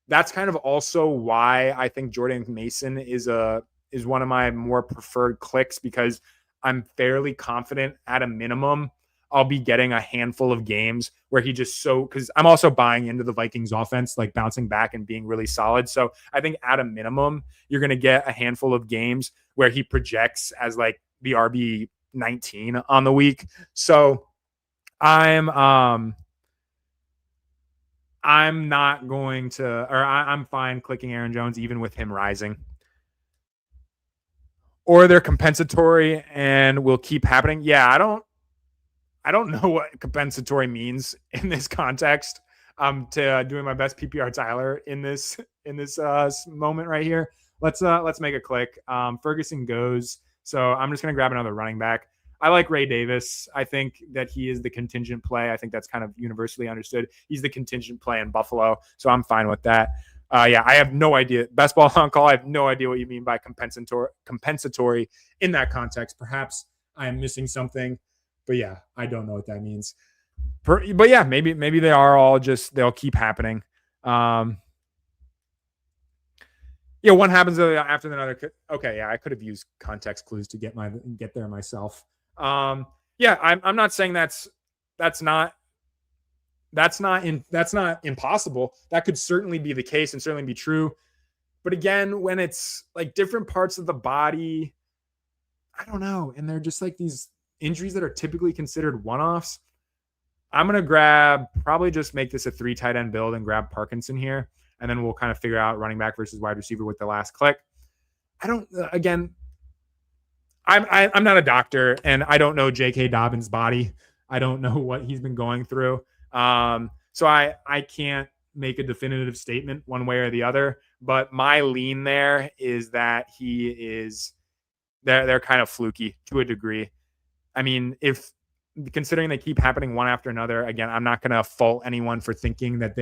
that's kind of also why I think Jordan Mason is one of my more preferred clicks, because I'm fairly confident at a minimum I'll be getting a handful of games where he just because I'm also buying into the Vikings offense, like bouncing back and being really solid. So I think at a minimum, you're going to get a handful of games where he projects as like the RB 19 on the week. So I'm not going to, or I'm fine clicking Aaron Jones even with him rising. Or they're compensatory and will keep happening. Yeah, I don't know what compensatory means in this context. I'm doing my best PPR Tyler in this moment right here. Let's make a click. Ferguson goes. So I'm just going to grab another running back. I like Ray Davis. I think that he is the contingent play. I think that's kind of universally understood. He's the contingent play in Buffalo. So I'm fine with that. Yeah, I have no idea. Best ball on call. I have no idea what you mean by compensatory in that context. Perhaps I am missing something. But yeah, I don't know what that means. But yeah, maybe they are all just, they'll keep happening. Yeah, one happens after another. Okay, yeah, I could have used context clues to get there myself. Yeah, I'm not saying that's not impossible. That could certainly be the case and certainly be true. But again, when it's like different parts of the body, I don't know, and they're just like these injuries that are typically considered one-offs, I'm going to probably just make this a 3 tight end build and grab Parkinson here. And then we'll kind of figure out running back versus wide receiver with the last click. I'm not a doctor, and I don't know J.K. Dobbins' body. I don't know what he's been going through. So I can't make a definitive statement one way or the other, but my lean there is that they're kind of fluky to a degree. I mean, if considering they keep happening one after another, again, I'm not going to fault anyone for thinking that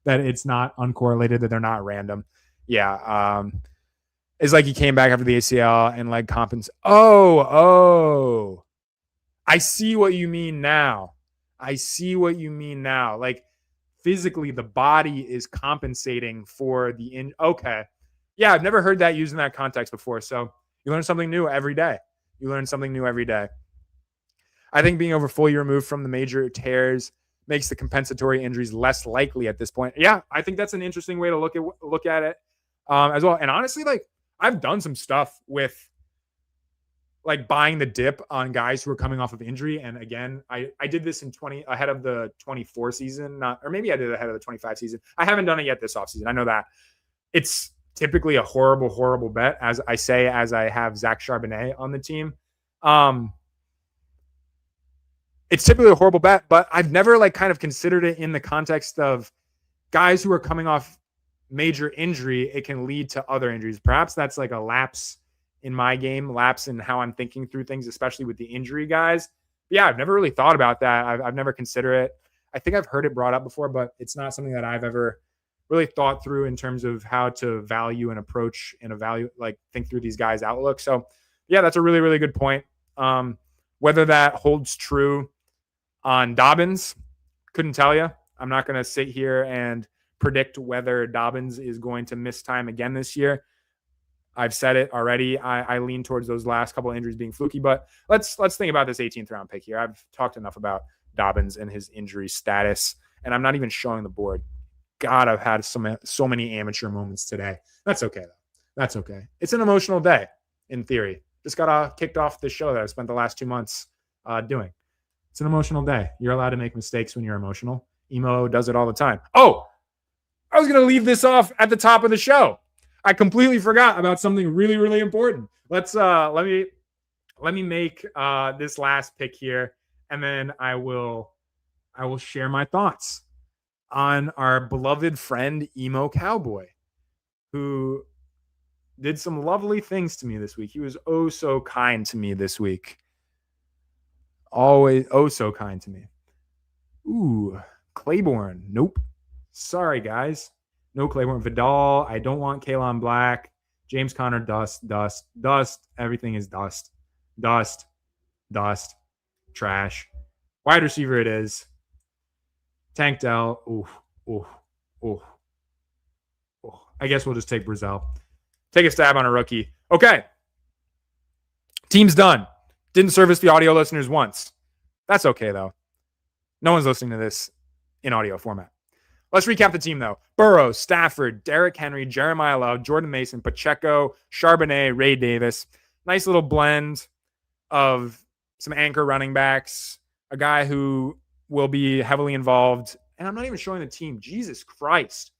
that it's not uncorrelated, that they're not random. Yeah. It's like he came back after the ACL and leg compens. Oh, I see what you mean now. Like physically the body is compensating for the okay. Yeah. I've never heard that used in that context before. So you learn something new every day. I think being over fully removed from the major tears makes the compensatory injuries less likely at this point. Yeah, I think that's an interesting way to look at it as well. And honestly, like I've done some stuff with like buying the dip on guys who are coming off of injury. And again, I did this ahead of the 24 season, or maybe I did it ahead of the 25 season. I haven't done it yet this offseason. I know that it's typically a horrible, horrible bet, as I have Zach Charbonnet on the team. It's typically a horrible bet, but I've never like kind of considered it in the context of guys who are coming off major injury. It can lead to other injuries. Perhaps that's like a lapse in my game, lapse in how I'm thinking through things, especially with the injury guys. But yeah, I've never really thought about that. I've never considered it. I think I've heard it brought up before, but it's not something that I've ever really thought through in terms of how to value and approach and evaluate, like think through these guys' outlook. So yeah, that's a really, really good point. Whether that holds true on Dobbins, couldn't tell you. I'm not going to sit here and predict whether Dobbins is going to miss time again this year. I've said it already. I lean towards those last couple of injuries being fluky, but let's think about this 18th round pick here. I've talked enough about Dobbins and his injury status, and I'm not even showing the board. God, I've had so many amateur moments today. That's okay, though. That's okay. It's an emotional day, in theory. Just got kicked off the show that I've spent the last 2 months doing. It's an emotional day. You're allowed to make mistakes when you're emotional. Emo does it all the time. Oh, I was going to leave this off at the top of the show. I completely forgot about something really, really important. Let me make this last pick here, and then I will share my thoughts on our beloved friend Emo Cowboy, who did some lovely things to me this week. He was oh so kind to me this week. Always oh so kind to me. Ooh, Claiborne. Nope. Sorry, guys. No Claiborne. Vidal. I don't want Kalen Black. James Conner. Dust. Everything is dust. Trash. Wide receiver it is. Tank Dell. Ooh. I guess we'll just take Brazil. Take a stab on a rookie. Okay. Team's done. Didn't service the audio listeners once. That's okay, though. No one's listening to this in audio format. Let's recap the team, though. Burrow, Stafford, Derrick Henry, Jeremiah Love, Jordan Mason, Pacheco, Charbonnet, Ray Davis. Nice little blend of some anchor running backs, a guy who will be heavily involved. And I'm not even showing the team. Jesus Christ.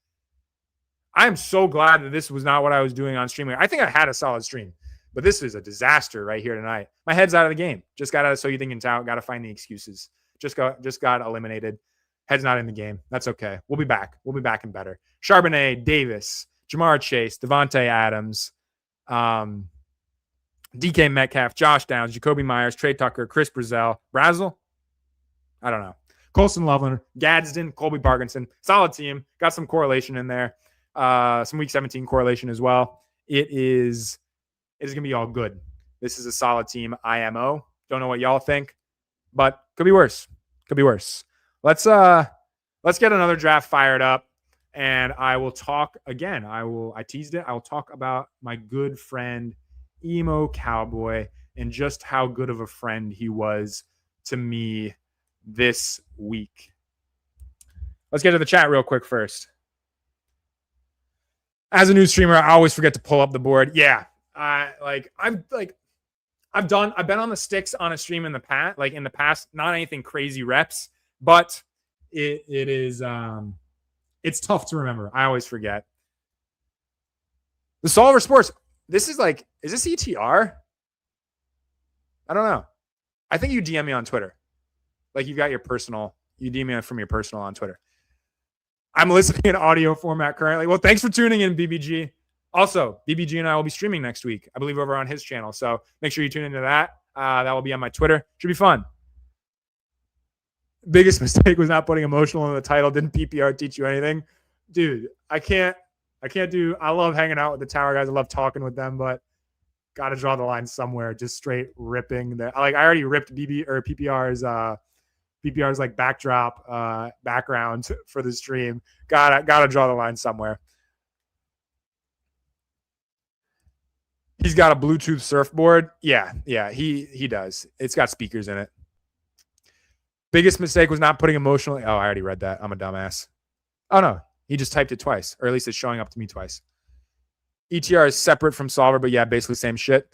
I am so glad that this was not what I was doing on streaming. I think I had a solid stream, but this is a disaster right here tonight. My head's out of the game. Just got out of So You Think and Tout. Got to find the excuses. Just got eliminated. Head's not in the game. That's okay. We'll be back. We'll be back and better. Charbonnet, Davis, Jamar Chase, Devontae Adams, DK Metcalf, Josh Downs, Jacoby Myers, Trey Tucker, Chris Brazel. I don't know. Colson Loveland, Gadsden, Colby Parkinson. Solid team. Got some correlation in there. Some week 17 correlation as well. It is going to be all good. This is a solid team. IMO. Don't know what y'all think, but could be worse. Let's get another draft fired up, and I will talk again. I teased it. I will talk about my good friend Emo Cowboy and just how good of a friend he was to me this week. Let's get to the chat real quick first. As a new streamer, I always forget to pull up the board. Yeah, I've been on the sticks on a stream in the past, not anything crazy reps, but it's tough to remember. I always forget. The Solver Sports. Is this ETR? I don't know. I think you DM me on Twitter. Like you DM me from your personal on Twitter. I'm listening in audio format currently. Well, thanks for tuning in, BBG. Also, BBG and I will be streaming next week, I believe, over on his channel. So make sure you tune into that. That will be on my Twitter. Should be fun. Biggest mistake was not putting emotional in the title. Didn't PPR teach you anything? Dude, I love hanging out with the Tower guys. I love talking with them, but got to draw the line somewhere. Just straight ripping. I already ripped PPR's like background for the stream. Gotta draw the line somewhere. He's got a Bluetooth surfboard. Yeah, he does. It's got speakers in it. Biggest mistake was not putting emotionally. Oh, I already read that. I'm a dumbass. Oh no, he just typed it twice, or at least it's showing up to me twice. ETR is separate from Solver, but yeah, basically same shit.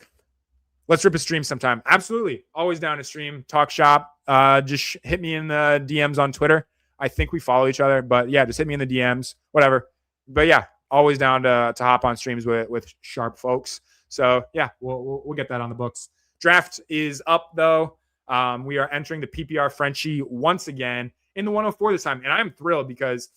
Let's rip a stream sometime. Absolutely. Always down to stream, talk shop. Just hit me in the DMs on Twitter. I think we follow each other, but yeah, just hit me in the DMs, whatever. But yeah, always down to hop on streams with sharp folks. So yeah, we'll get that on the books. Draft is up though. We are entering the PPR Frenchie once again in the 104 this time. And I'm thrilled because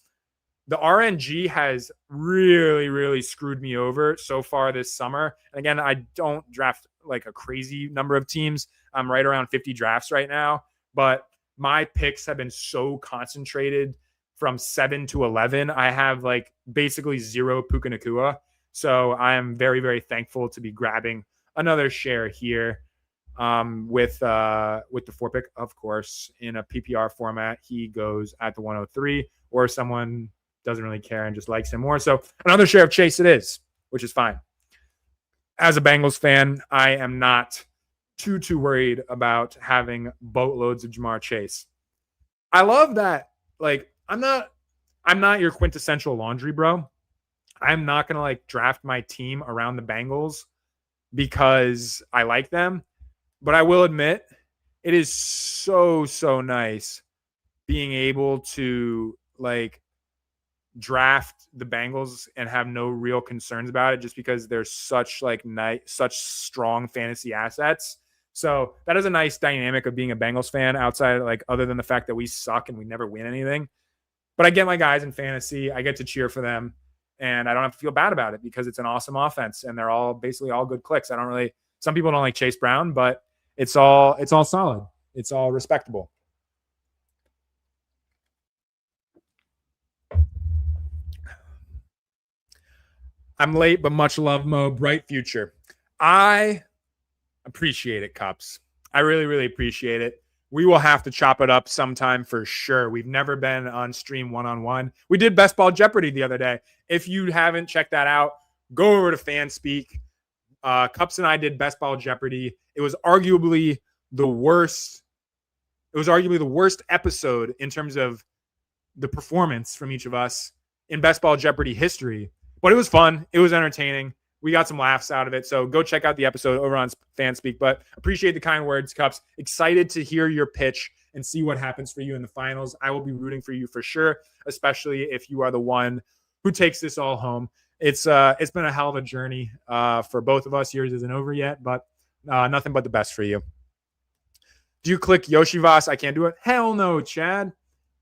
the RNG has really, really screwed me over so far this summer. And again, I don't draft like a crazy number of teams. I'm right around 50 drafts right now, but my picks have been so concentrated from 7 to 11. I have like basically zero Puka Nacua. So I am very, very thankful to be grabbing another share here with the 4 pick, of course, in a PPR format. He goes at the 103, or someone doesn't really care and just likes him more. So another share of Chase it is, which is fine. As a Bengals fan, I am not too worried about having boatloads of Jamar Chase. I love that. Like, I'm not your quintessential laundry bro. I'm not gonna like draft my team around the Bengals because I like them. But I will admit, it is so nice being able to like draft the Bengals and have no real concerns about it, just because they're such strong fantasy assets. So that is a nice dynamic of being a Bengals fan, outside like other than the fact that we suck and we never win anything. But I get my guys in fantasy. I get to cheer for them, and I don't have to feel bad about it because it's an awesome offense and they're all basically all good clicks. Some people don't like Chase Brown, but it's all solid. It's all respectable. I'm late, but much love, Mo. Bright future. I appreciate it, Cups. I really, really appreciate it. We will have to chop it up sometime for sure. We've never been on stream one-on-one. We did Best Ball Jeopardy the other day. If you haven't checked that out, go over to Fanspeak. Cups and I did Best Ball Jeopardy. It was arguably the worst. It was arguably the worst episode in terms of the performance from each of us in Best Ball Jeopardy history. But it was fun. It was entertaining. We got some laughs out of it. So go check out the episode over on Fanspeak. But appreciate the kind words, Cups. Excited to hear your pitch and see what happens for you in the finals. I will be rooting for you for sure, especially if you are the one who takes this all home. It's been a hell of a journey for both of us. Yours isn't over yet, but nothing but the best for you. Do you click Yoshivas? I can't do it. Hell no, Chad.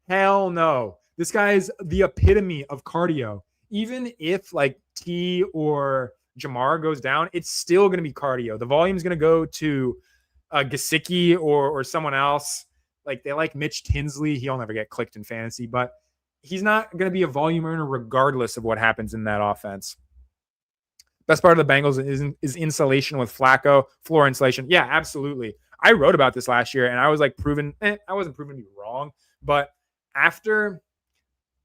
Hell no. This guy is the epitome of cardio. Even if like T or Jamar goes down, it's still going to be cardio. The volume is going to go to Gesicki or someone else. Like they like Mitch Tinsley. He'll never get clicked in fantasy, but he's not going to be a volume earner regardless of what happens in that offense. Best part of the Bengals is insulation with Flacco, floor insulation. Yeah, absolutely. I wrote about this last year, and I was like I wasn't proven to be wrong, but after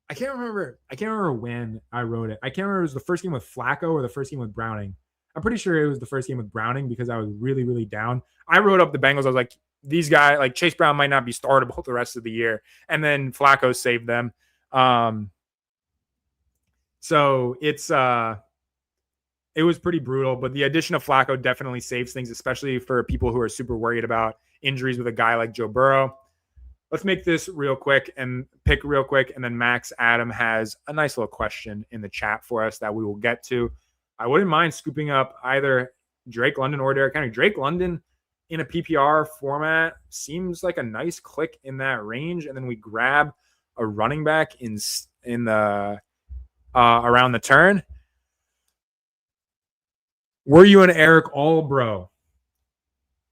I can't remember when I wrote it. I can't remember if it was the first game with Flacco or the first game with Browning. I'm pretty sure it was the first game with Browning because I was really, really down. I wrote up the Bengals. I was like, these guys, like Chase Brown might not be startable the rest of the year. And then Flacco saved them. So it was pretty brutal, but the addition of Flacco definitely saves things, especially for people who are super worried about injuries with a guy like Joe Burrow. Let's make this real quick and pick real quick. And then Max Adam has a nice little question in the chat for us that we will get to. I wouldn't mind scooping up either Drake London or Derrick Henry. Drake London in a PPR format seems like a nice click in that range. And then we grab a running back in the around the turn. Were you an Eric All bro?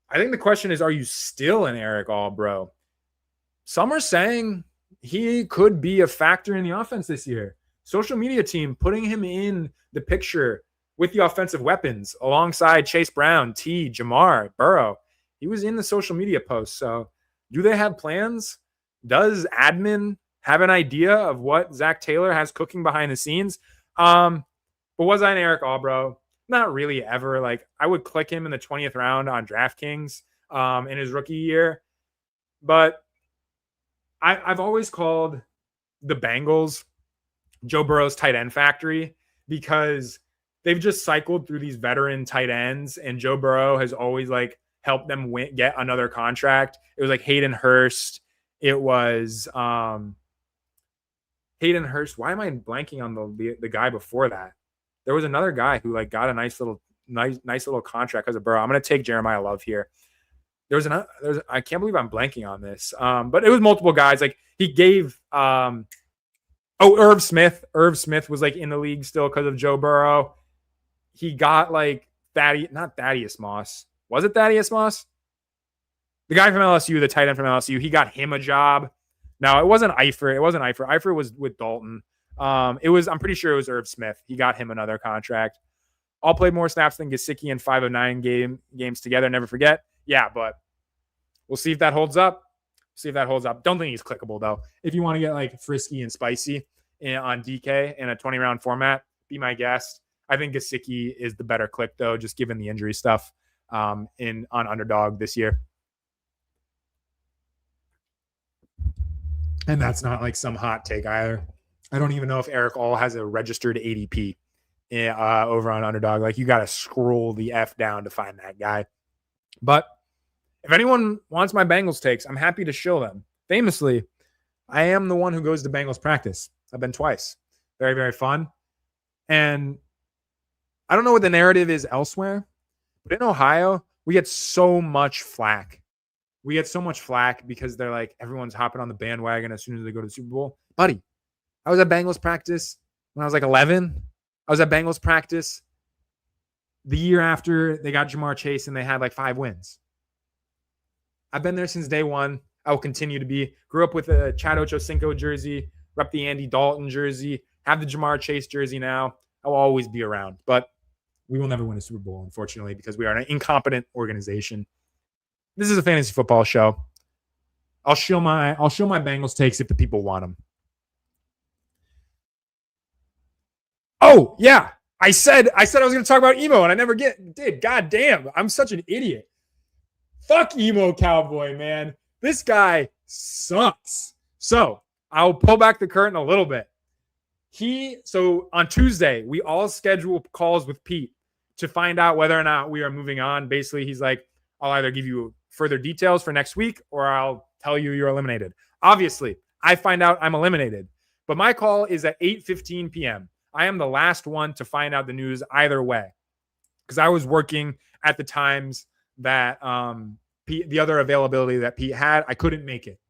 I think the question is, are you still an Eric All bro? Some are saying he could be a factor in the offense this year. Social media team putting him in the picture with the offensive weapons alongside Chase Brown, T, Jamar, Burrow. He was in the social media post. So do they have plans? Does admin have an idea of what Zach Taylor has cooking behind the scenes? But was I an Eric All bro? Not really ever. Like I would click him in the 20th round on DraftKings in his rookie year. But I've always called the Bengals Joe Burrow's tight end factory because they've just cycled through these veteran tight ends, and Joe Burrow has always like helped them get another contract. It was like Hayden Hurst. It was Hayden Hurst. Why am I blanking on the guy before that? There was another guy who like got a nice little contract because of Burrow. I'm going to take Jeremiah Love here. I can't believe I'm blanking on this. But it was multiple guys. Like he gave Oh, Irv Smith. Irv Smith was like in the league still because of Joe Burrow. He got like not Thaddeus Moss. Was it Thaddeus Moss? The guy from LSU, the tight end from LSU, he got him a job. No, it wasn't Eifert. It wasn't Eifert. Eifert was with Dalton. I'm pretty sure it was Irv Smith. He got him another contract. All played more snaps than Gesicki in 5 of 9 games together. Never forget. Yeah, but we'll see if that holds up. Don't think he's clickable, though. If you want to get like frisky and spicy on DK in a 20-round format, be my guest. I think Gesicki is the better click, though, just given the injury stuff on Underdog this year. And that's not like some hot take either. I don't even know if Eric All has a registered ADP over on Underdog. Like, you got to scroll the F down to find that guy. But if anyone wants my Bengals takes, I'm happy to show them. Famously, I am the one who goes to Bengals practice. I've been twice. Very, very fun. And I don't know what the narrative is elsewhere, but in Ohio, we get so much flack. Because they're like, everyone's hopping on the bandwagon as soon as they go to the Super Bowl. Buddy, I was at Bengals practice when I was like 11. I was at Bengals practice the year after they got Jamar Chase and they had like 5 wins. I've been there since day one. I will continue to be. Grew up with a Chad Ochocinco jersey, rep the Andy Dalton jersey, have the Jamar Chase jersey now. I will always be around. But we will never win a Super Bowl, unfortunately, because we are an incompetent organization. This is a fantasy football show. I'll show my Bengals takes if the people want them. Oh, yeah. I said I was going to talk about emo, and I never did. God damn. I'm such an idiot. Fuck emo cowboy, man. This guy sucks. So I'll pull back the curtain a little bit. So on Tuesday, we all schedule calls with Pete to find out whether or not we are moving on. Basically, he's like, I'll either give you further details for next week or I'll tell you you're eliminated. Obviously, I find out I'm eliminated, but my call is at 8:15 p.m. I am the last one to find out the news either way because I was working at the times that the other availability that Pete had. I couldn't make it.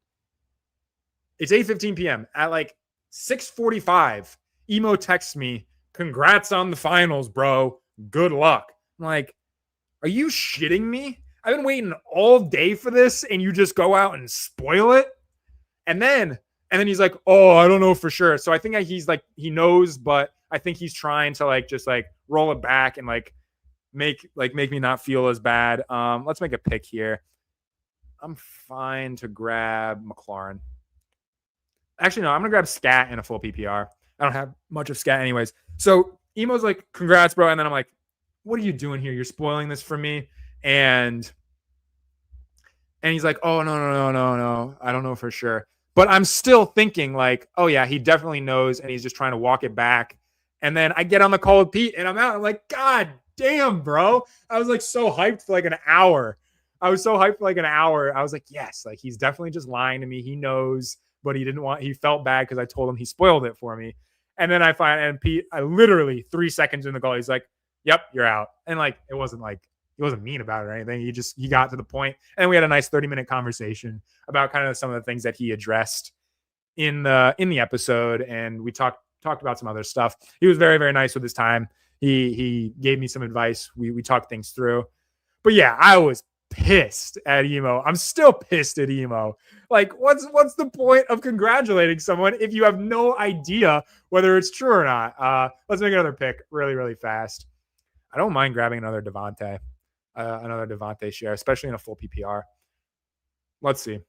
It's 8:15 p.m. At like 6:45, Emo texts me, congrats on the finals, bro. Good luck. I'm like, are you shitting me? I've been waiting all day for this, and you just go out and spoil it? And then he's like, oh, I don't know for sure. So I think he's like, he knows, but I think he's trying to like just like roll it back and like make me not feel as bad. Let's make a pick here. I'm fine to grab McLaurin. Actually, no, I'm gonna grab Scat in a full PPR. I don't have much of Scat anyways. So Emo's like, congrats, bro. And then I'm like, what are you doing here? You're spoiling this for me. And he's like, oh, no. I don't know for sure. But I'm still thinking like, oh, yeah, he definitely knows. And he's just trying to walk it back. And then I get on the call with Pete and I'm out. I'm like, God damn, bro. I was like so hyped for like an hour. I was like, yes, like he's definitely just lying to me. He knows, but he felt bad because I told him he spoiled it for me. And then and Pete, I literally 3 seconds in the call, he's like, yep, you're out. And like, it wasn't like, he wasn't mean about it or anything. He got to the point. And we had a nice 30-minute conversation about kind of some of the things that he addressed in the episode. And we talked about some other stuff. He was very, very nice with his time. He gave me some advice. We talked things through. But yeah, I was pissed at Emo. I'm still pissed at Emo. Like, what's the point of congratulating someone if you have no idea whether it's true or not? Let's make another pick really, really fast. I don't mind grabbing another Devontae share, especially in a full PPR. Let's see.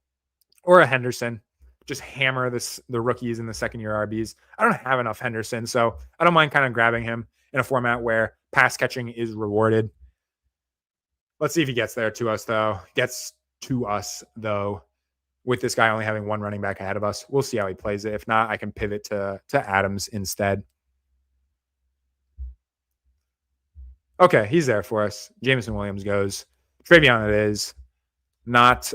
Or a Henderson. Just hammer the rookies and the second-year RBs. I don't have enough Henderson, so I don't mind kind of grabbing him in a format where pass catching is rewarded. Let's see if he gets to us, though, with this guy only having one running back ahead of us. We'll see how he plays it. If not, I can pivot to Adams instead. Okay, he's there for us. Jameson Williams goes. Travion it is. Not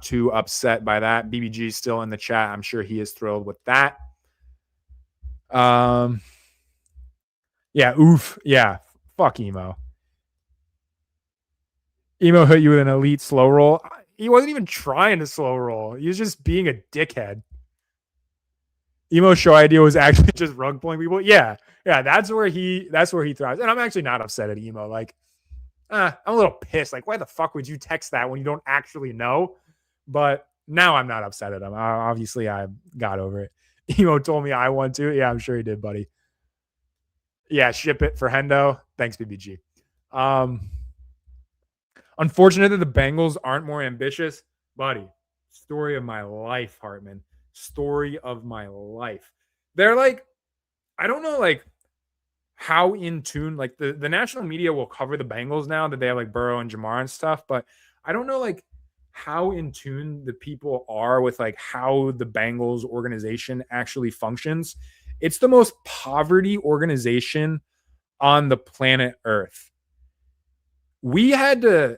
too upset by that. BBG still in the chat. I'm sure he is thrilled with that. Yeah, oof. Yeah, fuck Emo. Emo hit you with an elite slow roll. He wasn't even trying to slow roll. He was just being a dickhead. Emo's show idea was actually just rug pulling people. Yeah, that's where he thrives. And I'm actually not upset at Emo. Like, I'm a little pissed. Like, why the fuck would you text that when you don't actually know? But now I'm not upset at him. Obviously, I got over it. Emo told me I want to. Yeah, I'm sure he did, buddy. Yeah, ship it for Hendo. Thanks, BBG. Unfortunately, the Bengals aren't more ambitious, buddy. Story of my life, Hartman. Story of my life. They're like, I don't know, like how in tune, like the national media will cover the Bengals now that they have like Burrow and Jamar and stuff, but I don't know like how in tune the people are with like how the Bengals organization actually functions. It's the most poverty organization on the planet Earth. We had to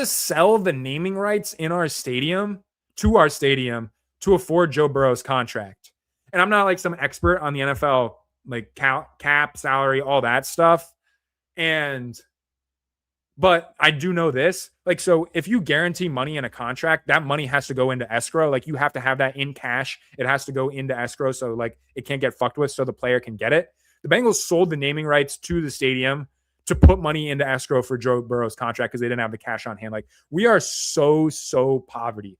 sell the naming rights in our stadium to afford Joe Burrow's contract. And I'm not like some expert on the NFL, like cap, salary, all that stuff. But I do know this. Like, so if you guarantee money in a contract, that money has to go into escrow. Like, you have to have that in cash. It has to go into escrow. So, like, it can't get fucked with so the player can get it. The Bengals sold the naming rights to the stadium to put money into escrow for Joe Burrow's contract because they didn't have the cash on hand. Like, we are so poverty.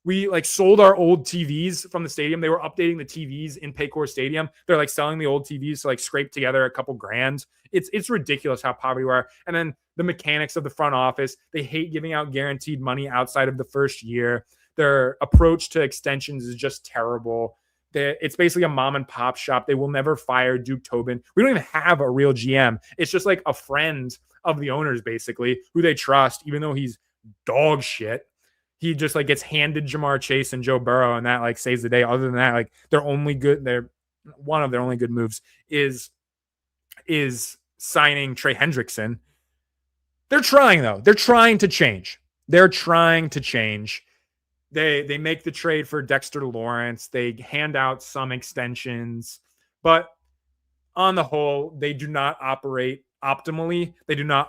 We like sold our old TVs from the stadium. They were updating the TVs in Paycor Stadium. They're like selling the old TVs to like scrape together a couple grand. It's ridiculous how poverty we are. And then the mechanics of the front office, they hate giving out guaranteed money outside of the first year. Their approach to extensions is just terrible. It's basically a mom and pop shop. They will never fire Duke Tobin. We don't even have a real GM. It's just like a friend of the owners, basically, who they trust, even though he's dog shit. He just like gets handed Jamar Chase and Joe Burrow, and that like saves the day. Other than that, like one of their only good moves is signing Trey Hendrickson. They're trying though. They're trying to change. They make the trade for Dexter Lawrence. They hand out some extensions, but on the whole, they do not operate optimally. They do not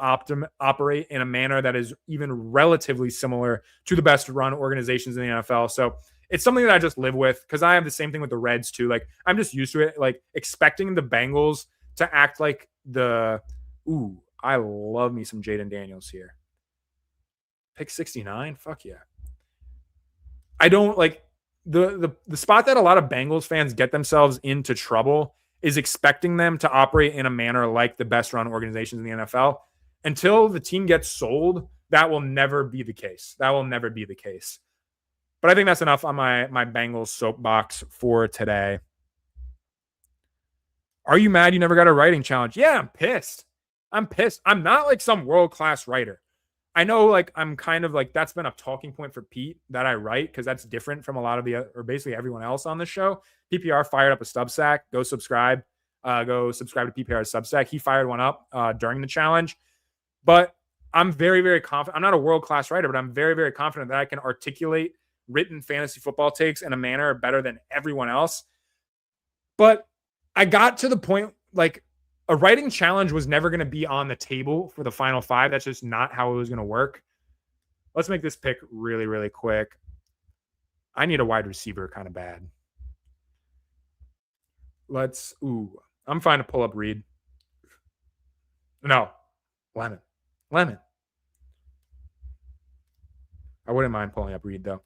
operate in a manner that is even relatively similar to the best run organizations in the NFL. So it's something that I just live with because I have the same thing with the Reds too. Like, I'm just used to it. Like, expecting the Bengals to act like I love me some Jaden Daniels here. Pick 69? Fuck yeah. I don't like the spot that a lot of Bengals fans get themselves into trouble is expecting them to operate in a manner like the best run organizations in the NFL. Until the team gets sold, that will never be the case. But I think that's enough on my Bengals soapbox for today. Are you mad you never got a writing challenge? Yeah, I'm pissed. I'm not like some world-class writer. I know, like, I'm kind of like, that's been a talking point for Pete that I write because that's different from a lot of or basically everyone else on the show. PPR fired up a Substack. Go subscribe to PPR's Substack. He fired one up during the challenge. But I'm very, very confident. I'm not a world-class writer, but I'm very, very confident that I can articulate written fantasy football takes in a manner better than everyone else. But I got to the point, like, a writing challenge was never going to be on the table for the final five. That's just not how it was going to work. Let's make this pick really, really quick. I need a wide receiver kind of bad. I'm fine to pull up Reed. No, Lemon. I wouldn't mind pulling up Reed though.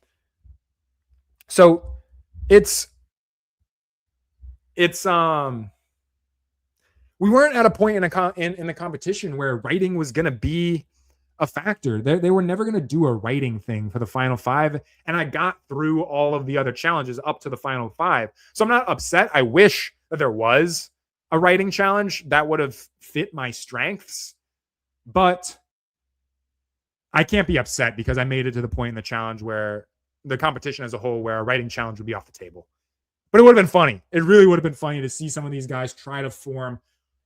So it's we weren't at a point in the competition where writing was going to be a factor. They were never going to do a writing thing for the final five. And I got through all of the other challenges up to the final five. So I'm not upset. I wish that there was a writing challenge that would have fit my strengths, but I can't be upset because I made it to the point in the challenge where the competition as a whole, where a writing challenge would be off the table. But it would have been funny. It really would have been funny to see some of these guys try to form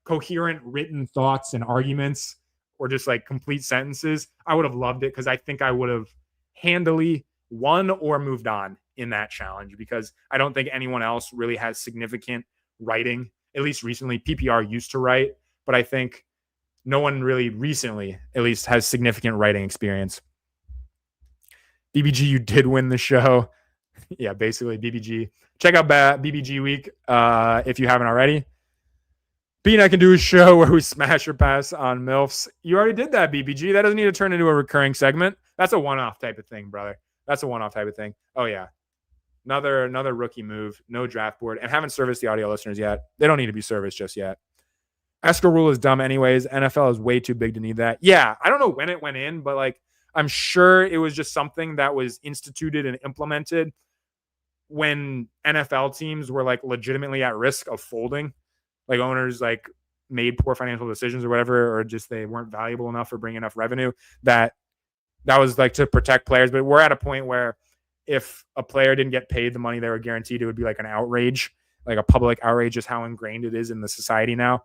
coherent written thoughts and arguments or just like complete sentences. I would have loved it because I think I would have handily won or moved on in that challenge because I don't think anyone else really has significant writing. At least recently, PPR used to write, but I think no one really recently at least has significant writing experience. BBG, you did win the show. Yeah, basically BBG. Check out BBG Week if you haven't already. B and I can do a show where we smash or pass on MILFs. You already did that, BBG. That doesn't need to turn into a recurring segment. That's a one-off type of thing, brother. That's a one-off type of thing. Oh, yeah. Another rookie move. No draft board. And haven't serviced the audio listeners yet. They don't need to be serviced just yet. Escrow rule is dumb anyways. NFL is way too big to need that. Yeah, I don't know when it went in, but like I'm sure it was just something that was instituted and implemented when NFL teams were like legitimately at risk of folding. Like owners like made poor financial decisions or whatever, or just they weren't valuable enough or bring enough revenue that was like to protect players. But we're at a point where if a player didn't get paid the money they were guaranteed, it would be like an outrage, like a public outrage, just how ingrained it is in the society now.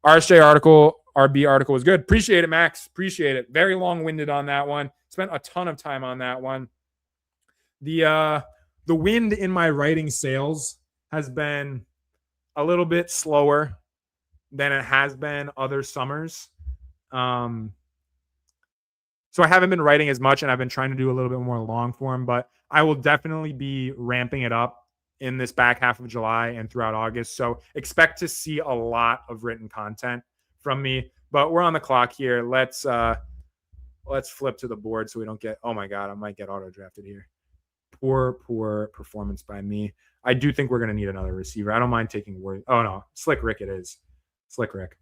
RB article was good. Appreciate it, Max. Appreciate it. Very long-winded on that one. Spent a ton of time on that one. The wind in my writing sails has been a little bit slower than it has been other summers. So I haven't been writing as much, and I've been trying to do a little bit more long form, but I will definitely be ramping it up in this back half of July and throughout August. So expect to see a lot of written content from me, but we're on the clock here. Let's flip to the board so we don't get, oh my God, I might get auto drafted here. Poor performance by me. I do think we're going to need another receiver. I don't mind taking word. Oh no, Slick Rick it is. Slick Rick.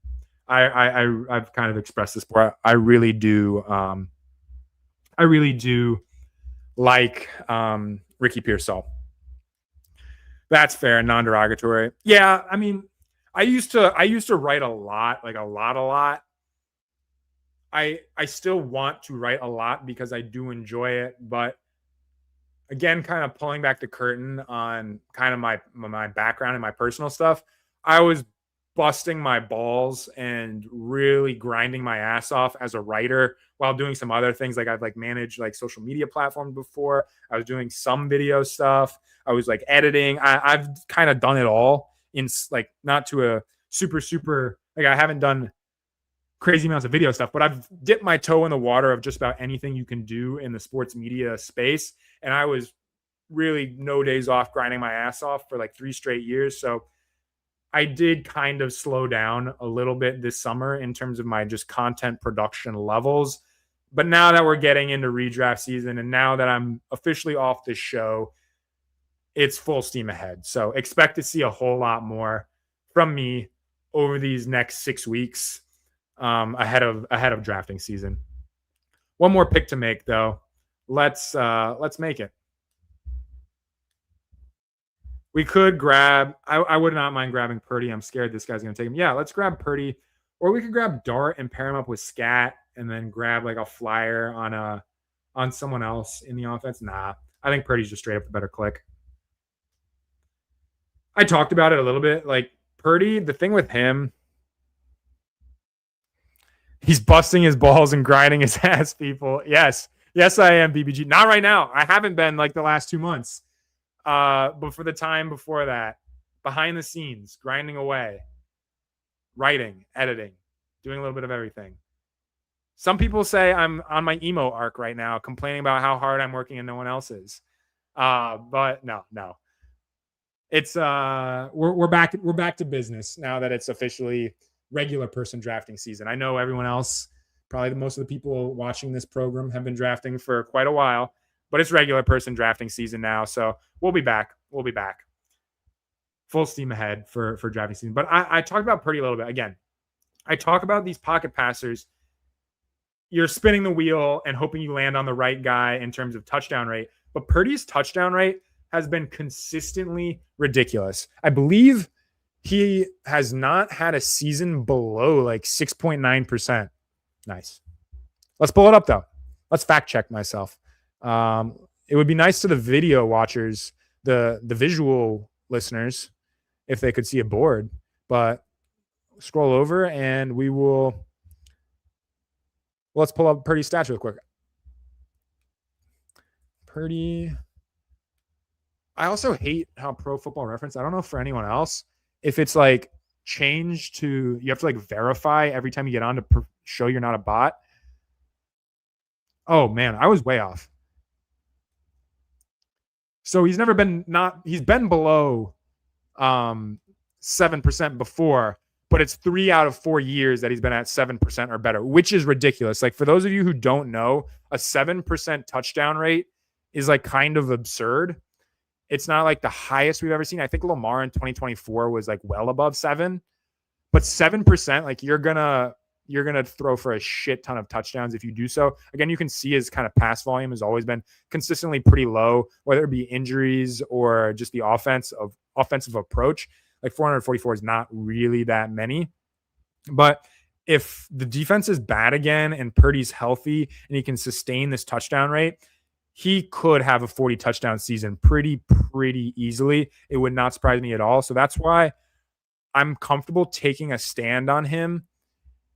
I've kind of expressed this before. I really do like Ricky Pearsall. That's fair, non-derogatory. Yeah, I mean, I used to write a lot, like a lot. I still want to write a lot because I do enjoy it, but again, kind of pulling back the curtain on kind of my background and my personal stuff, I was busting my balls and really grinding my ass off as a writer while doing some other things. Like I've like managed like social media platforms before. I was doing some video stuff. I was like editing. I've kind of done it all in like not to a super, like I haven't done crazy amounts of video stuff, but I've dipped my toe in the water of just about anything you can do in the sports media space. And I was really no days off grinding my ass off for like 3 straight years. So I did kind of slow down a little bit this summer in terms of my just content production levels. But now that we're getting into redraft season and now that I'm officially off this show, it's full steam ahead. So expect to see a whole lot more from me over these next 6 weeks ahead of drafting season. One more pick to make though. Let's make it. We could grab, I would not mind grabbing Purdy. I'm scared this guy's going to take him. Yeah, let's grab Purdy. Or we could grab Dart and pair him up with Scat and then grab like a flyer on someone else in the offense. Nah, I think Purdy's just straight up the better click. I talked about it a little bit. Like Purdy, the thing with him, he's busting his balls and grinding his ass, people. Yes, I am, BBG. Not right now. I haven't been like the last 2 months. But for the time before that, behind the scenes, grinding away, writing, editing, doing a little bit of everything. Some people say I'm on my emo arc right now, complaining about how hard I'm working and no one else is. But no. It's we're back to business now that it's officially regular person drafting season. I know everyone else, probably most of the people watching this program have been drafting for quite a while. But it's regular person drafting season now, so we'll be back. Full steam ahead for drafting season. But I talked about Purdy a little bit. Again, I talk about these pocket passers. You're spinning the wheel and hoping you land on the right guy in terms of touchdown rate. But Purdy's touchdown rate has been consistently ridiculous. I believe he has not had a season below like 6.9%. Nice. Let's pull it up, though. Let's fact check myself. It would be nice to the video watchers, the visual listeners, if they could see a board, but scroll over and let's pull up Purdy's stats real quick. Purdy. I also hate how Pro Football Reference, I don't know for anyone else, if it's like changed to, you have to like verify every time you get on to show you're not a bot. Oh man, I was way off. So he's been below 7% before, but it's 3 out of 4 years that he's been at 7% or better, which is ridiculous. Like, for those of you who don't know, a 7% touchdown rate is like kind of absurd. It's not like the highest we've ever seen. I think Lamar in 2024 was like well above 7, but 7%, like you're gonna throw for a shit ton of touchdowns if you do so. Again, you can see his kind of pass volume has always been consistently pretty low, whether it be injuries or just the offensive approach. Like 444 is not really that many. But if the defense is bad again and Purdy's healthy and he can sustain this touchdown rate, he could have a 40 touchdown season pretty easily. It would not surprise me at all. So that's why I'm comfortable taking a stand on him,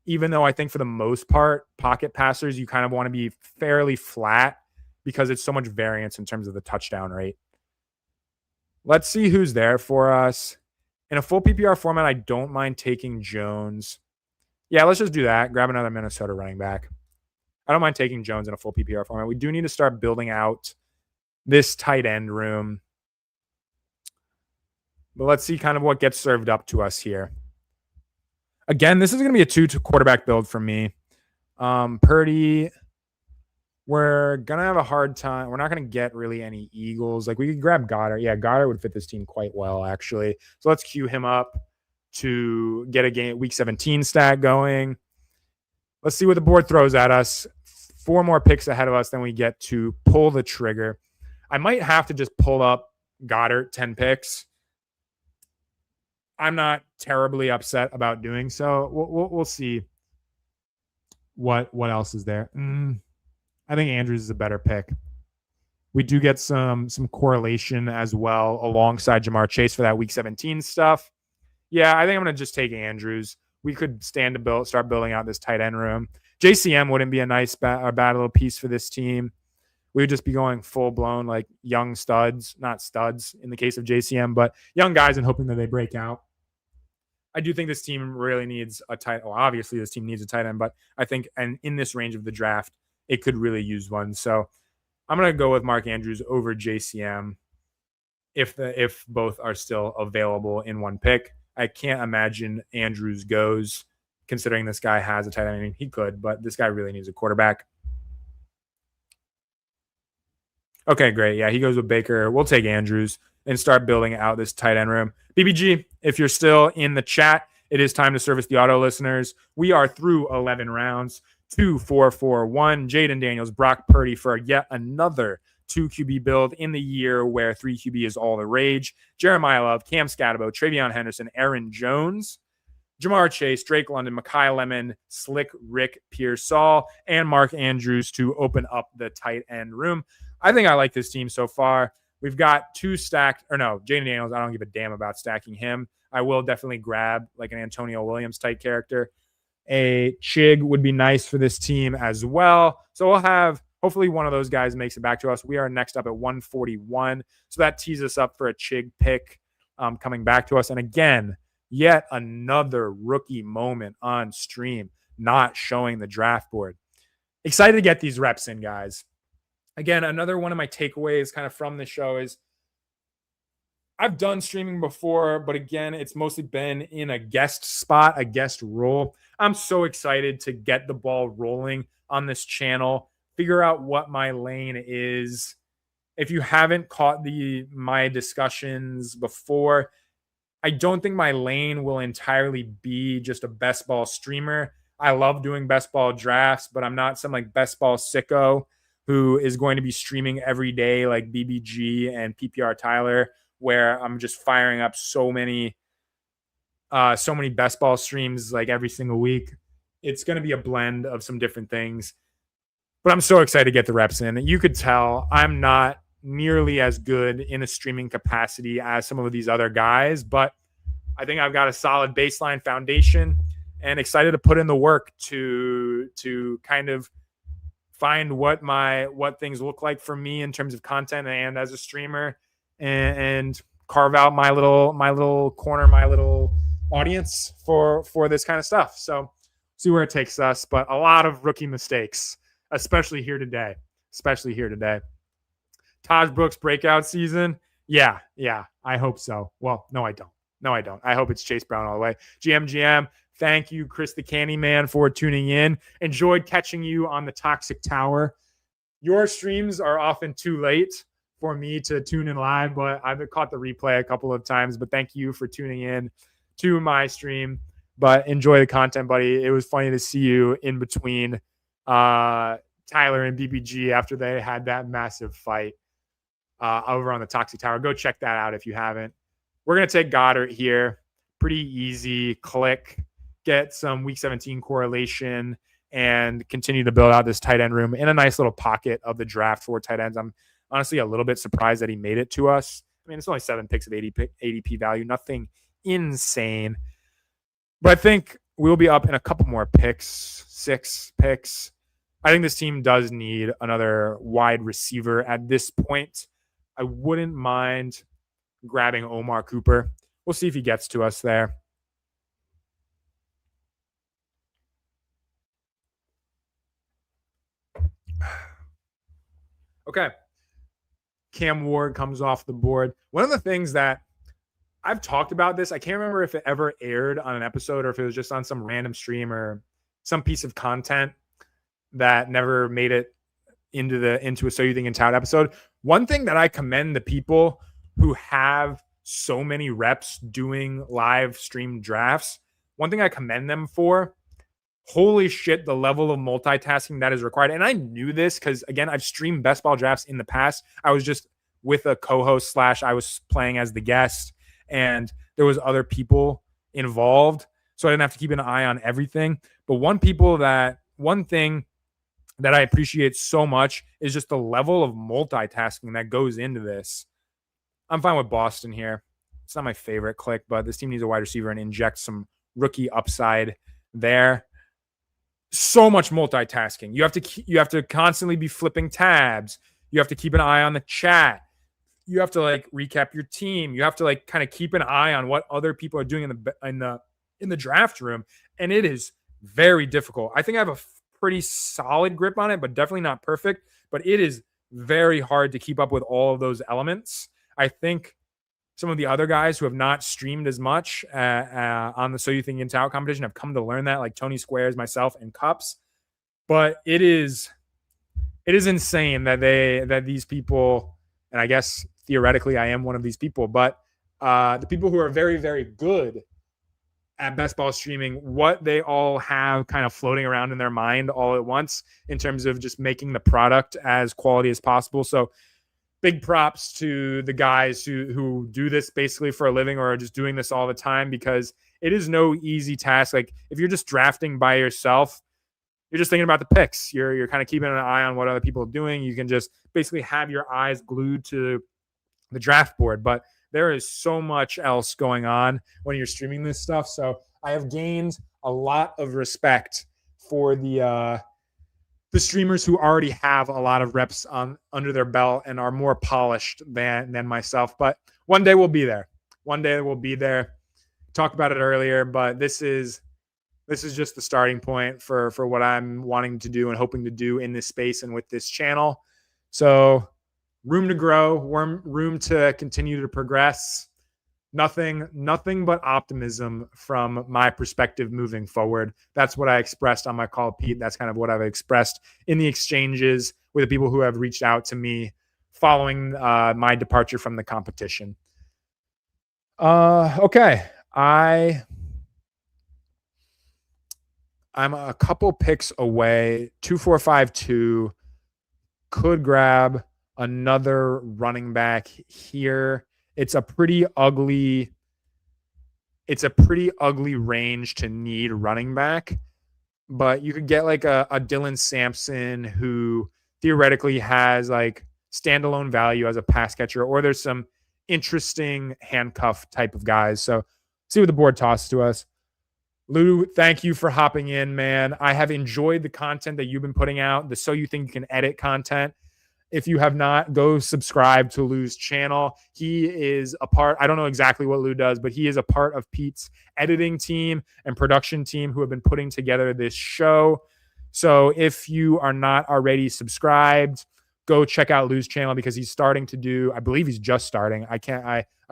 even though I think for the most part, pocket passers, you kind of want to be fairly flat because it's so much variance in terms of the touchdown rate. Let's see who's there for us. In a full PPR format, I don't mind taking Jones. Yeah, let's just do that. Grab another Minnesota running back. I don't mind taking Jones in a full PPR format. We do need to start building out this tight end room. But let's see kind of what gets served up to us here. Again, this is going to be a 2 quarterback build for me. Purdy, we're going to have a hard time. We're not going to get really any Eagles. Like, we could grab Goddard. Yeah, Goddard would fit this team quite well, actually. So let's queue him up to get a game week 17 stat going. Let's see what the board throws at us. 4 more picks ahead of us, then we get to pull the trigger. I might have to just pull up Goddard 10 picks. I'm not terribly upset about doing so. We'll see what else is there. I think Andrews is a better pick. We do get some correlation as well alongside Jamar Chase for that week 17 stuff. Yeah, I think I'm going to just take Andrews. We could stand to start building out this tight end room. JCM wouldn't be a nice bad little piece for this team. We would just be going full-blown like young studs, not studs in the case of JCM, but young guys and hoping that they break out. I do think this team really needs a tight end. Well, obviously, this team needs a tight end, but I think and in this range of the draft, it could really use one. So I'm going to go with Mark Andrews over JCM if both are still available in one pick. I can't imagine Andrews goes, considering this guy has a tight end. I mean, he could, but this guy really needs a quarterback. Okay, great. Yeah, he goes with Baker. We'll take Andrews and start building out this tight end room. BBG, if you're still in the chat, it is time to service the auto listeners. We are through 11 rounds. 2, 4, 4, 1. Jaden Daniels, Brock Purdy for yet another 2 QB build in the year where 3 QB is all the rage. Jeremiah Love, Cam Scatabo, Travion Henderson, Aaron Jones, Jamar Chase, Drake London, Mekhi Lemon, Slick Rick Pearsall, and Mark Andrews to open up the tight end room. I think I like this team so far. We've got 2 stacked, or no, Jaden Daniels, I don't give a damn about stacking him. I will definitely grab like an Antonio Williams type character. A Chig would be nice for this team as well. So we'll have, hopefully one of those guys makes it back to us. We are next up at 141. So that tees us up for a Chig pick coming back to us. And again, yet another rookie moment on stream, not showing the draft board. Excited to get these reps in, guys. Again, another one of my takeaways kind of from the show is I've done streaming before, but again, it's mostly been in a guest spot, a guest role. I'm so excited to get the ball rolling on this channel, figure out what my lane is. If you haven't caught my discussions before, I don't think my lane will entirely be just a best ball streamer. I love doing best ball drafts, but I'm not some like best ball sicko who is going to be streaming every day like BBG and PPR Tyler, where I'm just firing up so many best ball streams like every single week. It's going to be a blend of some different things, but I'm so excited to get the reps in. You could tell I'm not nearly as good in a streaming capacity as some of these other guys, but I think I've got a solid baseline foundation and excited to put in the work to kind of find what things look like for me in terms of content and as a streamer, and carve out my little corner, my little audience for this kind of stuff. So see where it takes us, but a lot of rookie mistakes, especially here today. Taj Brooks breakout season? Yeah, I hope so. Well, no, I don't. I hope it's Chase Brown all the way. GM, thank you, Chris the Candyman, for tuning in. Enjoyed catching you on the Toxic Tower. Your streams are often too late for me to tune in live, but I've caught the replay a couple of times. But thank you for tuning in to my stream. But enjoy the content, buddy. It was funny to see you in between Tyler and BBG after they had that massive fight over on the Toxic Tower. Go check that out if you haven't. We're going to take Goddard here. Pretty easy. Click. Get some Week 17 correlation and continue to build out this tight end room in a nice little pocket of the draft for tight ends. I'm honestly a little bit surprised that he made it to us. I mean, it's only 7 picks of ADP value. Nothing insane. But I think we'll be up in a couple more picks, 6 picks. I think this team does need another wide receiver at this point. I wouldn't mind grabbing Omar Cooper. We'll see if he gets to us there. Okay. Cam Ward comes off the board. One of the things that I've talked about this, I can't remember if it ever aired on an episode or if it was just on some random stream or some piece of content that never made it into a So You Think in Tout episode. One thing that I commend the people who have so many reps doing live stream drafts, one thing I commend them for, holy shit, the level of multitasking that is required. And I knew this because, again, I've streamed best ball drafts in the past. I was just with a co-host / I was playing as the guest, and there was other people involved, so I didn't have to keep an eye on everything. But one thing that I appreciate so much is just the level of multitasking that goes into this. I'm fine with Boston here. It's not my favorite click, but this team needs a wide receiver and inject some rookie upside there. So much multitasking. You have to constantly be flipping tabs. You have to keep an eye on the chat. You have to recap your team. You have to kind of keep an eye on what other people are doing in the draft room, and it is very difficult. I think I have a pretty solid grip on it, but definitely not perfect. But it is very hard to keep up with all of those elements. I think some of the other guys who have not streamed as much on the So You Think in Tout competition have come to learn that, like Tony Squares, myself, and Cups. But it is insane that these people, and I guess theoretically I am one of these people, but the people who are very, very good at best ball streaming, what they all have kind of floating around in their mind all at once in terms of just making the product as quality as possible. So big props to the guys who do this basically for a living or are just doing this all the time, because it is no easy task. Like if you're just drafting by yourself, you're just thinking about the picks. You're kind of keeping an eye on what other people are doing. You can just basically have your eyes glued to the draft board, but there is so much else going on when you're streaming this stuff. So I have gained a lot of respect for the streamers who already have a lot of reps under their belt and are more polished than myself. But one day we'll be there. Talked about it earlier, but this is just the starting point for what I'm wanting to do and hoping to do in this space and with this channel. So room to grow, room to continue to progress. Nothing but optimism from my perspective moving forward. That's what I expressed on my call, Pete. That's kind of what I've expressed in the exchanges with the people who have reached out to me following my departure from the competition. Okay. I'm a couple picks away. 2-4-5-2. Could grab another running back here. It's a pretty ugly range to need running back, but you could get like a Dylan Sampson who theoretically has like standalone value as a pass catcher, or there's some interesting handcuff type of guys. So see what the board tosses to us. Lou, thank you for hopping in, man. I have enjoyed the content that you've been putting out, the So You Think You Can Edit content. If you have not, go subscribe to Lou's channel. He is a part, I don't know exactly what Lou does, but he is a part of Pete's editing team and production team who have been putting together this show. So if you are not already subscribed, go check out Lou's channel because he's starting to do, I believe he's just starting. I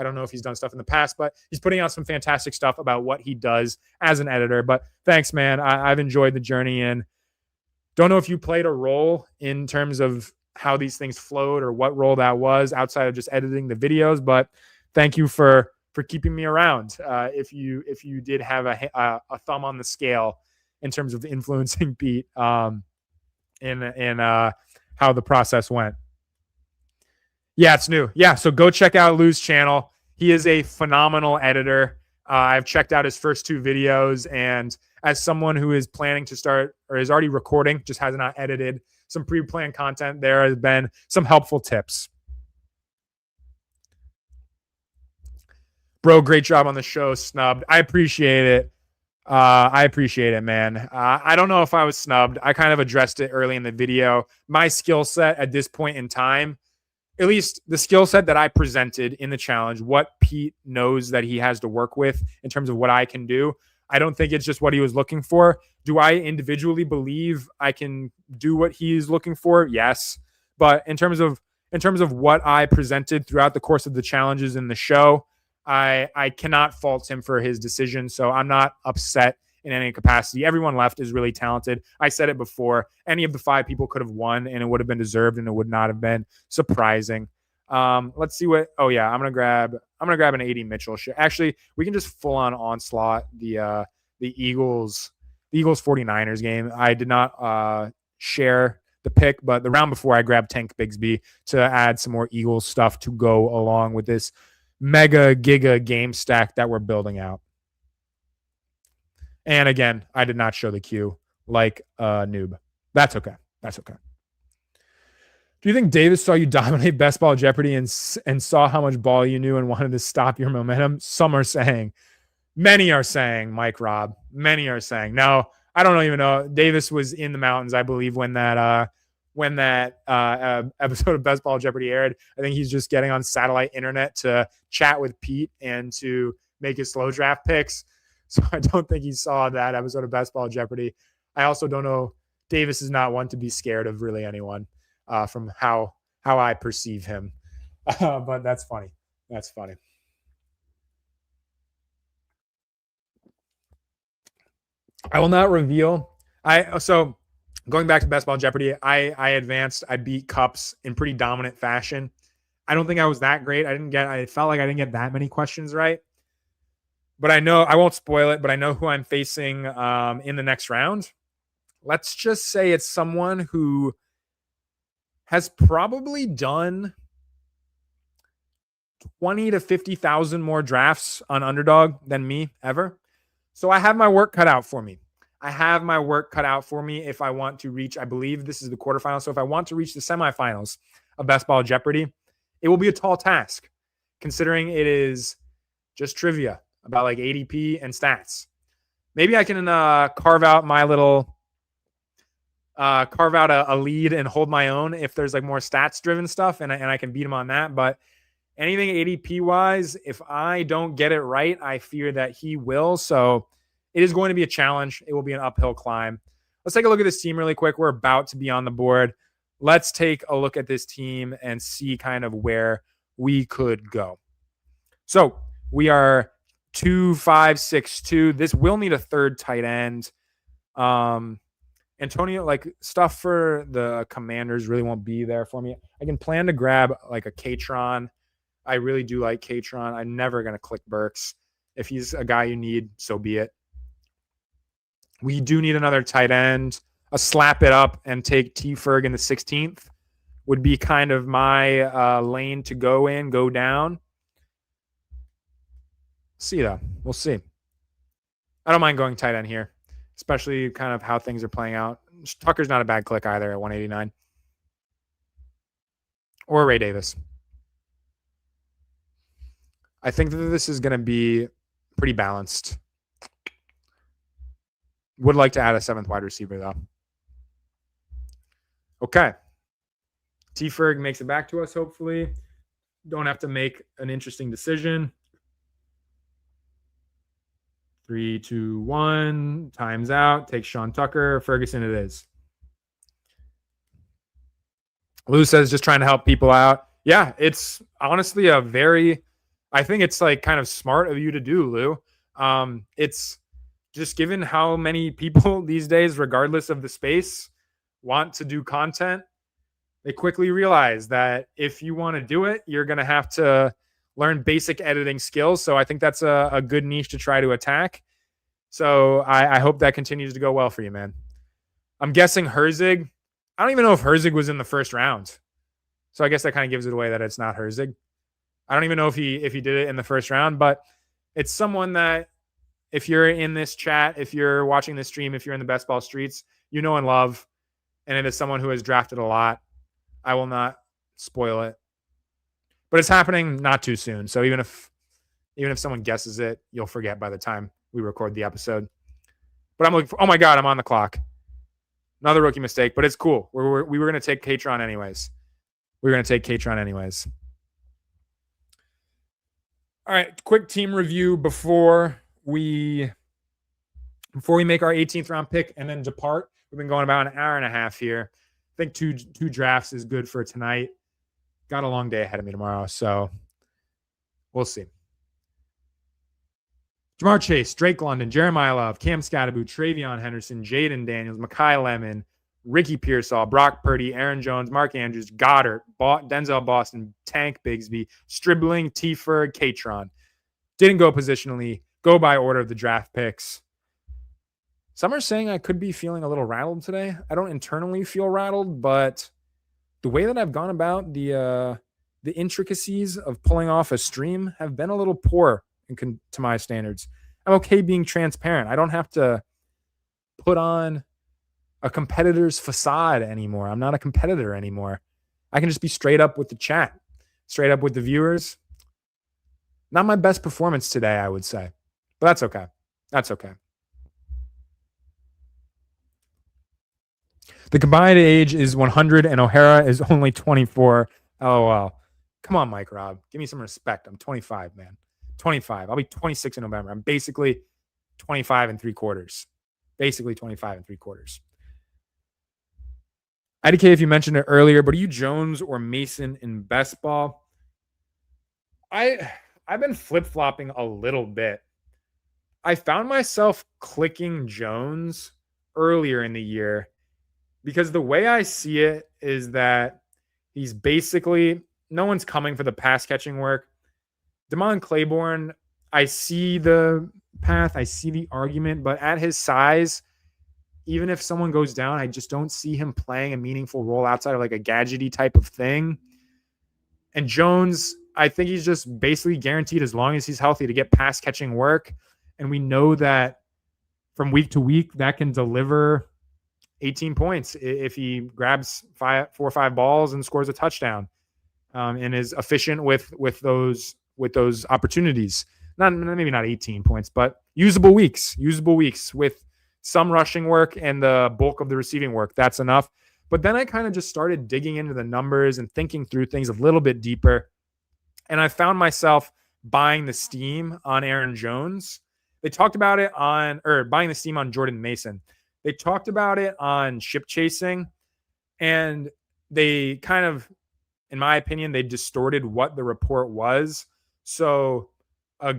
don't know if he's done stuff in the past, but he's putting out some fantastic stuff about what he does as an editor. But thanks, man. I've enjoyed the journey, and don't know if you played a role in terms of how these things flowed or what role that was outside of just editing the videos. But thank you for keeping me around. If you did have a thumb on the scale in terms of influencing Pete in how the process went. Yeah, it's new. Yeah, so go check out Lou's channel. He is a phenomenal editor. I've checked out his first 2 videos, and as someone who is planning to start or is already recording, just has not edited some pre-planned content, there has been some helpful tips. Bro, great job on the show, snubbed. I appreciate it. I appreciate it, man. I don't know if I was snubbed. I kind of addressed it early in the video. My skill set at this point in time, at least the skill set that I presented in the challenge, what Pete knows that he has to work with in terms of what I can do, I don't think it's just what he was looking for. Do I individually believe I can do what he's looking for? Yes. But in terms of what I presented throughout the course of the challenges in the show, I cannot fault him for his decision. So I'm not upset in any capacity. Everyone left is really talented. I said it before. Any of the 5 people could have won, and it would have been deserved, and it would not have been surprising. Let's see what. Oh yeah, I'm gonna grab an 80 Mitchell shit. Actually, we can just full on onslaught the Eagles 49ers game. I did not share the pick, but the round before I grabbed Tank Bigsby to add some more Eagles stuff to go along with this mega giga game stack that we're building out. And again, I did not show the queue like a noob. That's okay. That's okay. Do you think Davis saw you dominate Best Ball Jeopardy and saw how much ball you knew and wanted to stop your momentum? Some are saying. Many are saying, Mike Robb. Many are saying. Now, I don't even know. Davis was in the mountains, I believe, when that episode of Best Ball Jeopardy aired. I think he's just getting on satellite internet to chat with Pete and to make his slow draft picks. So I don't think he saw that episode of Best Ball Jeopardy. I also don't know. Davis is not one to be scared of really anyone from how I perceive him. But that's funny. That's funny. I will not reveal. So going back to Best Ball Jeopardy, I advanced. I beat Cups in pretty dominant fashion. I don't think I was that great. I felt like I didn't get that many questions right. But I know, I won't spoil it, but I know who I'm facing in the next round. Let's just say it's someone who has probably done 20 to 50,000 more drafts on Underdog than me ever. So I have my work cut out for me. If I want to reach, I believe this is the quarterfinals. So if I want to reach the semifinals of Best Ball Jeopardy, it will be a tall task, considering it is just trivia about like ADP and stats. Maybe I can carve out a lead and hold my own if there's like more stats driven stuff, and I can beat him on that. But anything ADP wise, if I don't get it right, I fear that he will. So it is going to be a challenge. It will be an uphill climb. Let's take a look at this team really quick. We're about to be on the board. Let's take a look at this team and see kind of where we could go. So we are 2-5-6-2. This will need a third tight end. Antonio, like stuff for the Commanders really won't be there for me. I can plan to grab like a Katron. I really do like Katron. I'm never going to click Burks. If he's a guy you need, so be it. We do need another tight end. A slap it up and take T. Ferg in the 16th would be kind of my lane to go down. See though. We'll see. I don't mind going tight end here, especially kind of how things are playing out. Tucker's not a bad click either at 189. Or Ray Davis. I think that this is going to be pretty balanced. Would like to add a 7th wide receiver, though. Okay. T. Ferg makes it back to us, hopefully. Don't have to make an interesting decision. 3, 2, 1. Time's out. Take Sean Tucker. Ferguson it is. Lou says just trying to help people out. Yeah, it's honestly I think it's like kind of smart of you to do, Lou. It's just given how many people these days, regardless of the space, want to do content, they quickly realize that if you want to do it, you're going to have to learn basic editing skills. So I think that's a good niche to try to attack. So I hope that continues to go well for you, man. I'm guessing Herzig. I don't even know if Herzig was in the first round. So I guess that kind of gives it away that it's not Herzig. I don't even know if he did it in the first round, but it's someone that if you're in this chat, if you're watching this stream, if you're in the best ball streets, you know and love. And it is someone who has drafted a lot. I will not spoil it. But it's happening not too soon. So even if someone guesses it, you'll forget by the time we record the episode. But I'm looking for, oh my God, I'm on the clock. Another rookie mistake, but it's cool. We were going to take Katron anyways. All right, quick team review before we make our 18th round pick and then depart. We've been going about an hour and a half here. I think two drafts is good for tonight. Got a long day ahead of me tomorrow, so we'll see. Jamar Chase, Drake London, Jeremiah Love, Cam Scatterboot, Travion Henderson, Jaden Daniels, Mekhi Lemon, Ricky Pearsall, Brock Purdy, Aaron Jones, Mark Andrews, Goddard, Denzel Boston, Tank Bigsby, Stribling, Teford, Katron. Didn't go positionally. Go by order of the draft picks. Some are saying I could be feeling a little rattled today. I don't internally feel rattled, but the way that I've gone about the intricacies of pulling off a stream have been a little poor to my standards. I'm okay being transparent. I don't have to put on a competitor's facade anymore. I'm not a competitor anymore. I can just be straight up with the chat, straight up with the viewers. Not my best performance today, I would say, but that's okay. That's okay. The combined age is 100 and O'Hara is only 24. LOL. Come on, Mike Rob. Give me some respect. I'm 25, man. 25. I'll be 26 in November. I'm basically 25 and 3/4. Basically 25 and 3/4. IDK, if you mentioned it earlier, but are you Jones or Mason in best ball? I've been flip-flopping a little bit. I found myself clicking Jones earlier in the year because the way I see it is that he's basically, no one's coming for the pass catching work. Damon Claiborne, I see the path, I see the argument, but at his size, even if someone goes down, I just don't see him playing a meaningful role outside of like a gadgety type of thing. And Jones, I think he's just basically guaranteed as long as he's healthy to get pass catching work. And we know that from week to week, that can deliver 18 points if he grabs 4 or 5 balls and scores a touchdown, and is efficient with those opportunities. Maybe not 18 points, but usable weeks with some rushing work and the bulk of the receiving work. That's enough. But then I kind of just started digging into the numbers and thinking through things a little bit deeper. And I found myself buying the steam on Aaron Jones. They talked about it buying the steam on Jordan Mason. They talked about it on ship chasing, and they kind of, in my opinion, they distorted what the report was. So a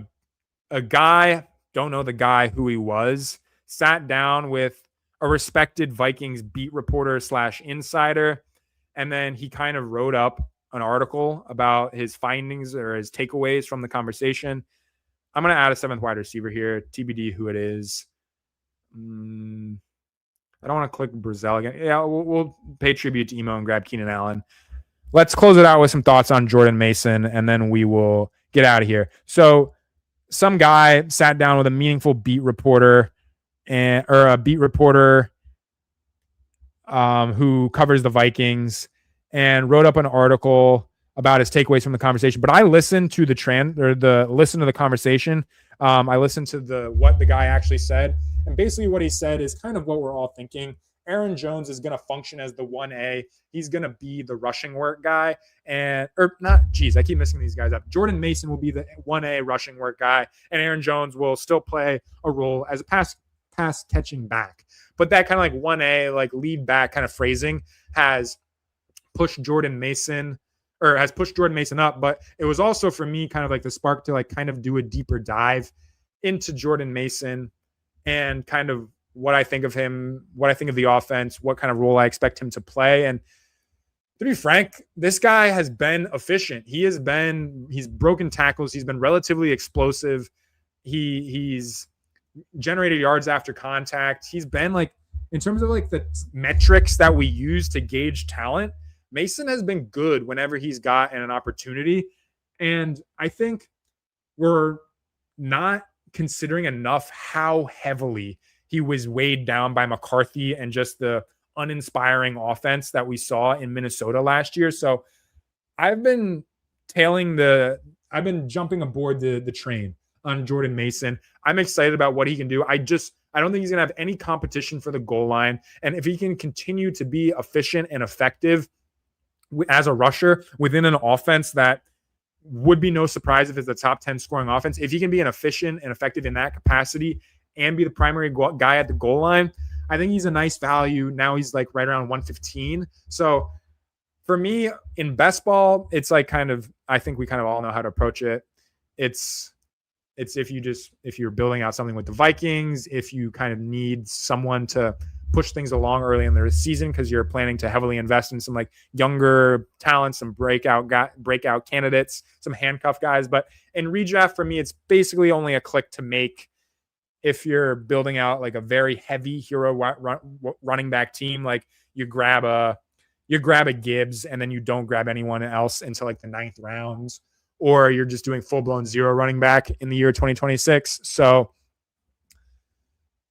guy, don't know the guy who he was, sat down with a respected Vikings beat reporter / insider, and then he kind of wrote up an article about his findings or his takeaways from the conversation. I'm going to add a 7th wide receiver here, TBD who it is. I don't want to click Brazil again. Yeah, we'll pay tribute to Emo and grab Keenan Allen. Let's close it out with some thoughts on Jordan Mason, and then we will get out of here. So some guy sat down with a meaningful beat reporter or a beat reporter who covers the Vikings and wrote up an article about his takeaways from the conversation. But I listened to the conversation. I listened to what the guy actually said. And basically what he said is kind of what we're all thinking. Aaron Jones is going to function as the 1A. He's going to be the rushing work guy. I keep missing these guys up. Jordan Mason will be the 1A rushing work guy, and Aaron Jones will still play a role as a pass catching back. But that kind of like 1A, like lead back kind of phrasing has pushed Jordan Mason or has pushed Jordan Mason up, but it was also for me kind of like the spark to like kind of do a deeper dive into Jordan Mason and kind of what I think of him, what I think of the offense, what kind of role I expect him to play. And to be frank, this guy has been efficient. He's broken tackles. He's been relatively explosive. He's generated yards after contact. He's been like, in terms of like the metrics that we use to gauge talent, Mason has been good whenever he's gotten an opportunity. And I think we're not considering enough how heavily he was weighed down by McCarthy and just the uninspiring offense that we saw in Minnesota last year. So I've been jumping aboard the train on Jordan Mason. I'm excited about what he can do. I don't think he's going to have any competition for the goal line. And if he can continue to be efficient and effective as a rusher within an offense that would be no surprise if it's a top 10 scoring offense, if he can be an efficient and effective in that capacity and be the primary guy at the goal line, I think he's a nice value. Now he's like right around 115. So for me in best ball, it's like I think we kind of all know how to approach it. It's if you're building out something with the Vikings, if you kind of need someone to push things along early in the season because you're planning to heavily invest in some like younger talent, some breakout candidates, some handcuff guys. But in redraft, for me, it's basically only a click to make if you're building out like a very heavy hero running back team. Like you grab a Gibbs and then you don't grab anyone else until like the 9th rounds, or you're just doing full-blown zero running back in the year 2026. So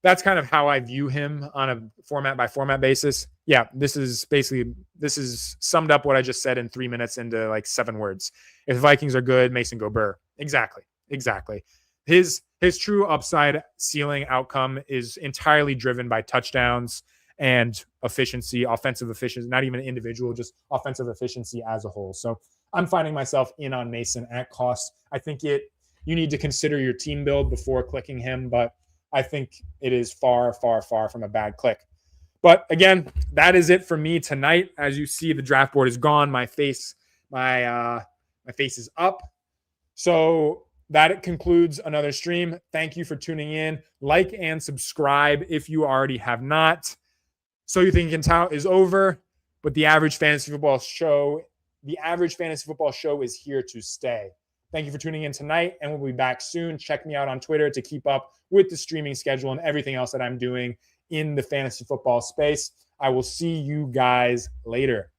that's kind of how I view him on a format by format basis. Yeah, this is summed up what I just said in 3 minutes into like 7 words. If the Vikings are good, Mason go Burr. Exactly. His true upside ceiling outcome is entirely driven by touchdowns and efficiency, offensive efficiency, not even individual, just offensive efficiency as a whole. So I'm finding myself in on Mason at cost. I think you need to consider your team build before clicking him, but I think it is far, far, far from a bad click. But again, that is it for me tonight. As you see, the draft board is gone. My face is up. So that concludes another stream. Thank you for tuning in. Like and subscribe if you already have not. So You Think You Can Tout is over, but the average fantasy football show is here to stay. Thank you for tuning in tonight, and we'll be back soon. Check me out on Twitter to keep up with the streaming schedule and everything else that I'm doing in the fantasy football space. I will see you guys later.